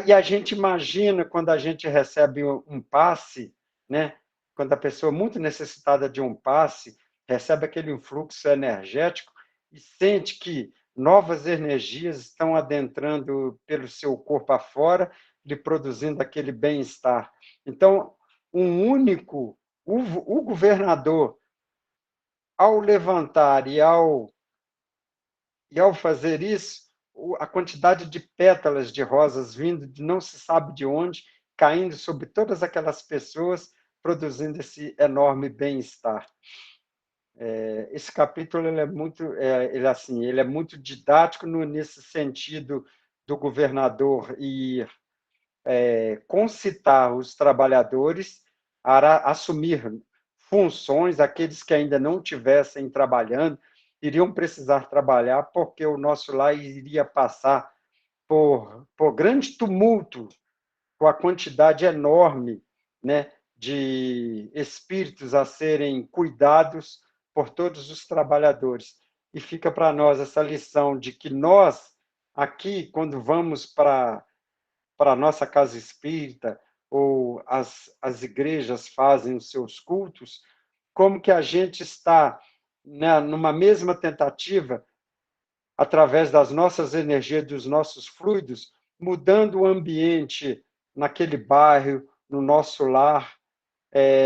Speaker 2: E a gente imagina, quando a gente recebe um passe, né? Quando a pessoa muito necessitada de um passe recebe aquele influxo energético e sente que novas energias estão adentrando pelo seu corpo afora, lhe produzindo aquele bem-estar. Então, o governador, ao levantar e ao fazer isso, a quantidade de pétalas de rosas vindo de não se sabe de onde, caindo sobre todas aquelas pessoas, produzindo esse enorme bem-estar. Esse capítulo ele é muito didático nesse sentido do governador ir concitar os trabalhadores a assumir funções, aqueles que ainda não estivessem trabalhando, iriam precisar trabalhar, porque o nosso lar iria passar por grande tumulto, com a quantidade enorme, né, de espíritos a serem cuidados por todos os trabalhadores. e fica para nós essa lição de que nós, aqui, quando vamos para a nossa casa espírita, ou as igrejas fazem os seus cultos, como que a gente está, né, numa mesma tentativa, através das nossas energias, dos nossos fluidos, mudando o ambiente naquele bairro, no nosso lar,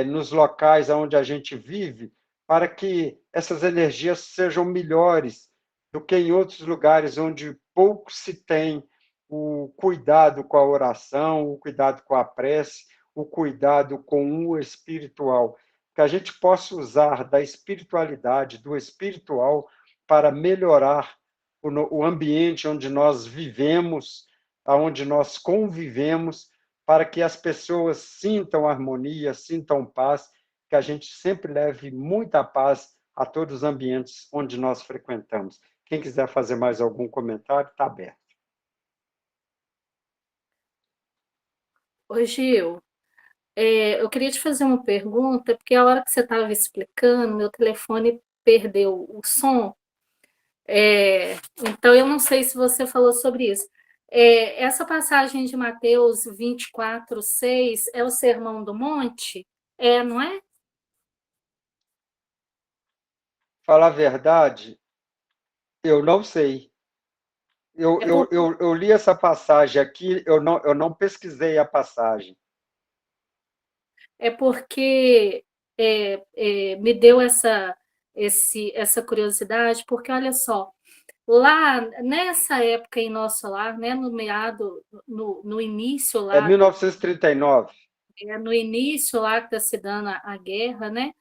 Speaker 2: nos locais onde a gente vive, para que essas energias sejam melhores do que em outros lugares onde pouco se tem o cuidado com a oração, o cuidado com a prece, o cuidado com o espiritual. Que a gente possa usar da espiritualidade, do espiritual, para melhorar o ambiente onde nós vivemos, onde nós convivemos, para que as pessoas sintam harmonia, sintam paz, que a gente sempre leve muita paz a todos os ambientes onde nós frequentamos. Quem quiser fazer mais algum comentário, está aberto.
Speaker 3: Ô, Gil, eu queria te fazer uma pergunta, porque a hora que você estava explicando, meu telefone perdeu o som, então eu não sei se você falou sobre isso. Essa passagem de Mateus 24:6 é o Sermão do Monte? Não é?
Speaker 2: Falar a verdade, eu não sei.
Speaker 3: É, por-
Speaker 2: Eu li essa passagem aqui, eu não pesquisei a passagem.
Speaker 3: é porque me deu essa curiosidade, porque olha só, lá nessa época em nosso lar, né, no início
Speaker 2: É
Speaker 3: lá,
Speaker 2: 1939.
Speaker 3: no início lá que está se dando a guerra, né,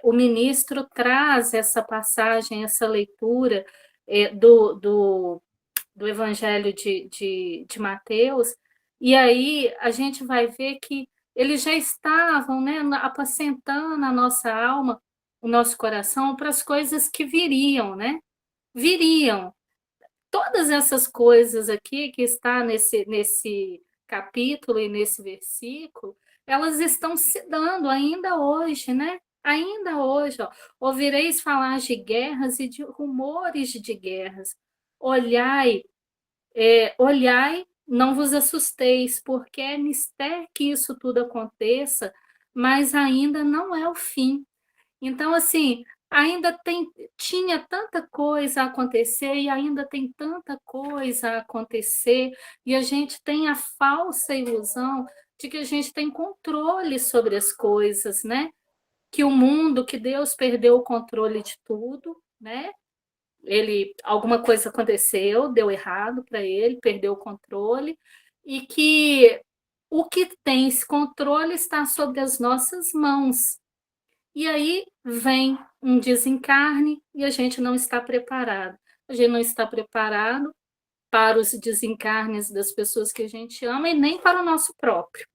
Speaker 3: o ministro traz essa passagem, essa leitura do Evangelho de Mateus, e aí a gente vai ver que eles já estavam, né, apacentando a nossa alma, o nosso coração para as coisas que viriam, né? Viriam. Todas essas coisas aqui que está nesse capítulo e nesse versículo, elas estão se dando ainda hoje, né? Ainda hoje, ó, ouvireis falar de guerras e de rumores de guerras. Olhai, olhai, não vos assusteis, porque é mister que isso tudo aconteça, mas ainda não é o fim. Então, assim, tinha tanta coisa a acontecer e ainda tem tanta coisa a acontecer, e a gente tem a falsa ilusão de que a gente tem controle sobre as coisas, né? Que o mundo, que Deus perdeu o controle de tudo, né? Alguma coisa aconteceu, deu errado para ele, perdeu o controle, e que o que tem esse controle está sobre as nossas mãos. E aí vem um desencarne e a gente não está preparado. A gente não está preparado para os desencarnes das pessoas que a gente ama e nem para o nosso próprio.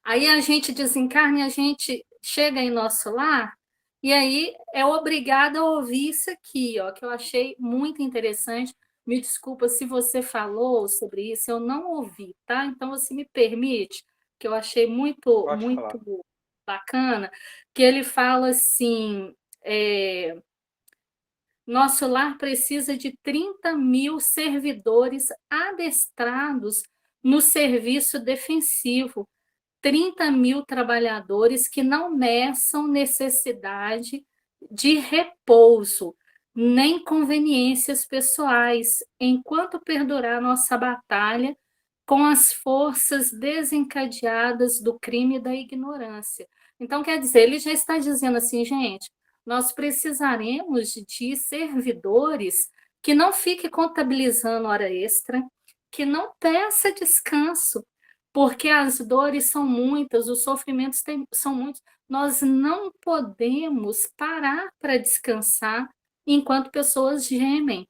Speaker 3: Aí a gente desencarna e a gente chega em nosso lar e aí é obrigada a ouvir isso aqui, ó, que eu achei muito interessante. Me desculpa se você falou sobre isso, eu não ouvi, tá? Então você me permite, que eu achei muito,
Speaker 2: Pode falar.
Speaker 3: muito bacana, que ele fala assim: nosso lar precisa de 30.000 servidores adestrados no serviço defensivo, 30.000 trabalhadores que não meçam necessidade de repouso, nem conveniências pessoais, enquanto perdurar nossa batalha com as forças desencadeadas do crime e da ignorância. Então, quer dizer, ele já está dizendo assim, gente, nós precisaremos de servidores que não fiquem contabilizando hora extra, que não peça descanso, porque as dores são muitas, os sofrimentos são muitos. Nós não podemos parar para descansar enquanto pessoas gemem,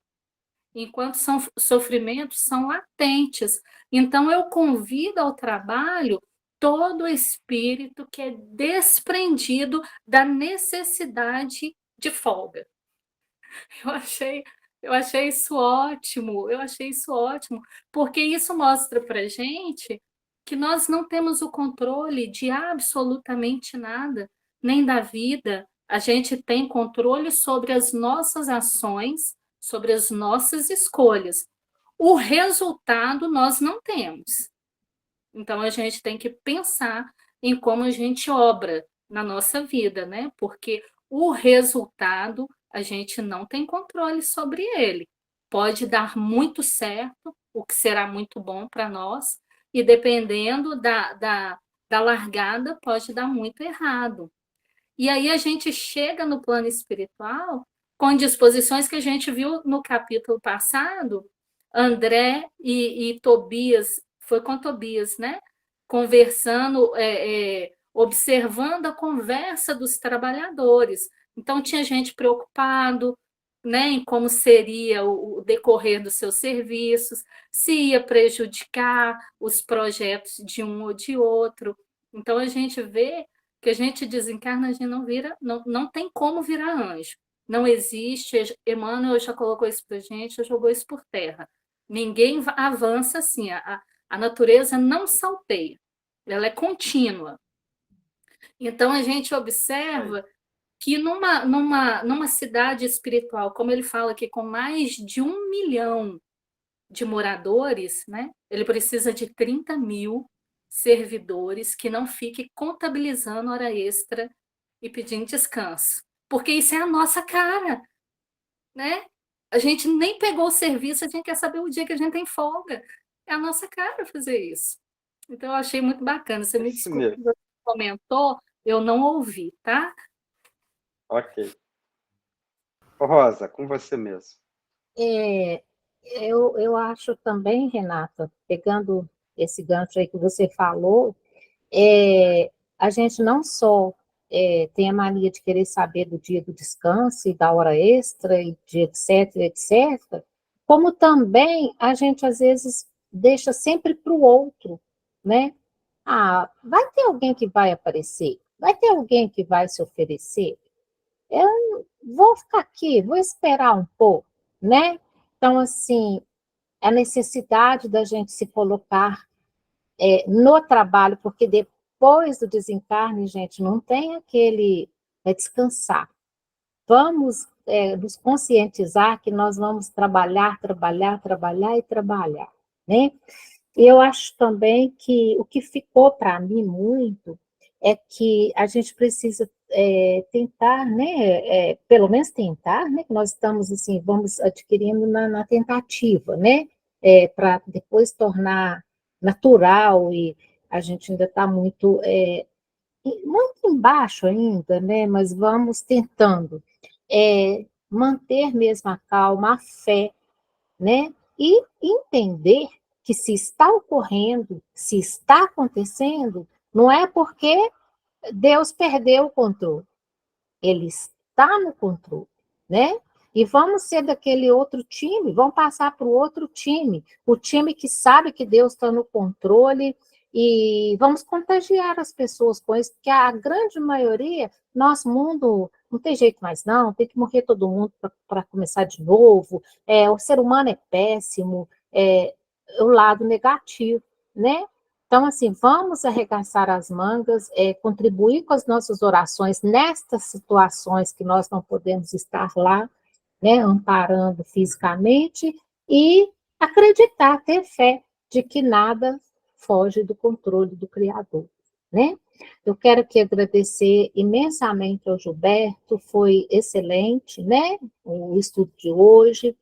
Speaker 3: enquanto sofrimentos são latentes. Então, eu convido ao trabalho todo espírito que é desprendido da necessidade de folga. Eu achei, eu achei isso ótimo, eu achei isso ótimo, porque isso mostra para gente que nós não temos o controle de absolutamente nada, nem da vida, A gente tem controle sobre as nossas ações, sobre as nossas escolhas. O resultado nós não temos. Então, a gente tem que pensar em como a gente obra na nossa vida, né? Porque o resultado a gente não tem controle sobre ele. Pode dar muito certo, o que será muito bom para nós, e dependendo da largada, pode dar muito errado. E aí a gente chega no plano espiritual com disposições que a gente viu no capítulo passado, André e Tobias, foi com Tobias, né? Conversando, observando a conversa dos trabalhadores. Então, tinha gente preocupado, né, em como seria o decorrer dos seus serviços, se ia prejudicar os projetos de um ou de outro. Então, a gente vê que a gente desencarna, a gente não vira, não tem como virar anjo. Não existe, Emmanuel já colocou isso para a gente, já jogou isso por terra. Ninguém avança assim, a natureza não salteia, ela é contínua. Então, a gente observa que numa cidade espiritual, como ele fala aqui, com mais de 1 milhão de moradores, né? Ele precisa de 30 mil servidores que não fiquem contabilizando hora extra e pedindo descanso. Porque isso é a nossa cara, né? A gente nem pegou o serviço, a gente quer saber o dia que a gente tem folga. É a nossa cara fazer isso. Então, eu achei muito bacana. Você me
Speaker 2: Isso
Speaker 3: desculpa,
Speaker 2: mesmo.
Speaker 3: você comentou, eu não ouvi, tá?
Speaker 2: Ok. Ô, Rosa, com você mesmo.
Speaker 1: É, eu acho também, Renata, pegando esse gancho aí que você falou, a gente não só tem a mania de querer saber do dia do descanso e da hora extra, e de etc, etc, como também a gente, às vezes, deixa sempre para o outro, né? Ah, vai ter alguém que vai aparecer, vai ter alguém que vai se oferecer, eu vou ficar aqui, vou esperar um pouco, né? Então, assim, a necessidade da gente se colocar no trabalho, porque depois do desencarne, gente, não tem aquele descansar. Vamos nos conscientizar que nós vamos trabalhar, trabalhar, trabalhar e trabalhar, né? E eu acho também que o que ficou para mim muito é que a gente precisa tentar, né, pelo menos tentar, né, que nós estamos assim, vamos adquirindo na tentativa, né, para depois tornar natural e a gente ainda está muito embaixo ainda, né, mas vamos tentando manter mesmo a calma, a fé, né? E entender que se está ocorrendo, se está acontecendo, não é porque Deus perdeu o controle. Ele está no controle, né? E vamos ser daquele outro time, vamos passar para o outro time, o time que sabe que Deus está no controle, e vamos contagiar as pessoas com isso, porque a grande maioria, nosso mundo não tem jeito mais não, tem que morrer todo mundo para começar de novo, o ser humano é péssimo, é o lado negativo, né? Então, assim, vamos arregaçar as mangas, contribuir com as nossas orações nestas situações que nós não podemos estar lá, né, amparando fisicamente, e acreditar, ter fé de que nada foge do controle do Criador, né? Eu quero aqui agradecer imensamente ao Gilberto, foi excelente, né, o estudo de hoje,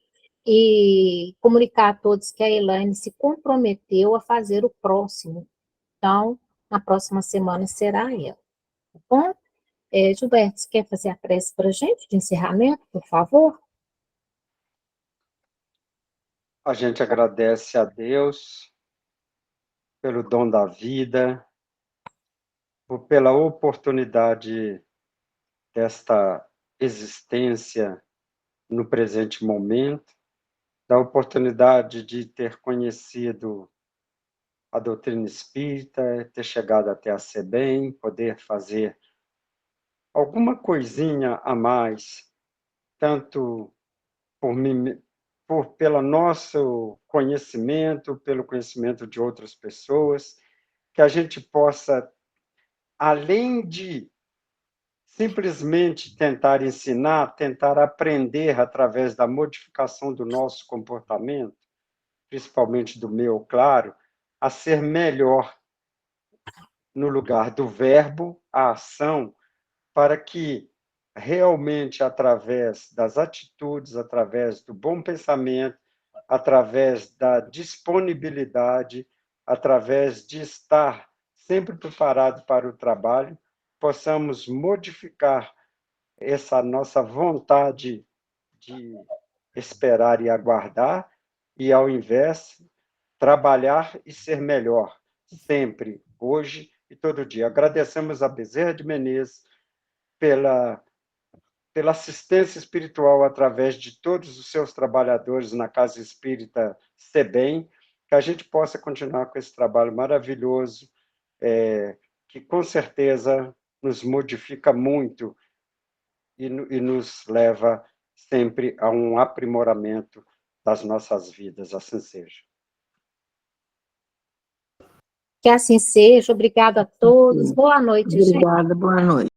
Speaker 1: e comunicar a todos que a Elaine se comprometeu a fazer o próximo. Então, na próxima semana será ela. Tá bom? Gilberto, você quer fazer a prece para a gente de encerramento, por favor?
Speaker 2: A gente agradece a Deus pelo dom da vida, pela oportunidade desta existência no presente momento, da oportunidade de ter conhecido a doutrina espírita, ter chegado até a SEBEM, poder fazer alguma coisinha a mais, tanto por mim, pelo nosso conhecimento, pelo conhecimento de outras pessoas, que a gente possa, além de simplesmente tentar ensinar, tentar aprender através da modificação do nosso comportamento, principalmente do meu, claro, a ser melhor no lugar do verbo, a ação, para que realmente, através das atitudes, através do bom pensamento, através da disponibilidade, através de estar sempre preparado para o trabalho, possamos modificar essa nossa vontade de esperar e aguardar, e, ao invés, trabalhar e ser melhor, sempre, hoje e todo dia. Agradecemos a Bezerra de Menezes pela assistência espiritual através de todos os seus trabalhadores na Casa Espírita SEBEM, que a gente possa continuar com esse trabalho maravilhoso, que com certeza nos modifica muito e nos leva sempre a um aprimoramento das nossas vidas. Assim seja.
Speaker 1: Que assim seja. Obrigado a todos. Boa noite, gente.
Speaker 4: Obrigada, boa noite.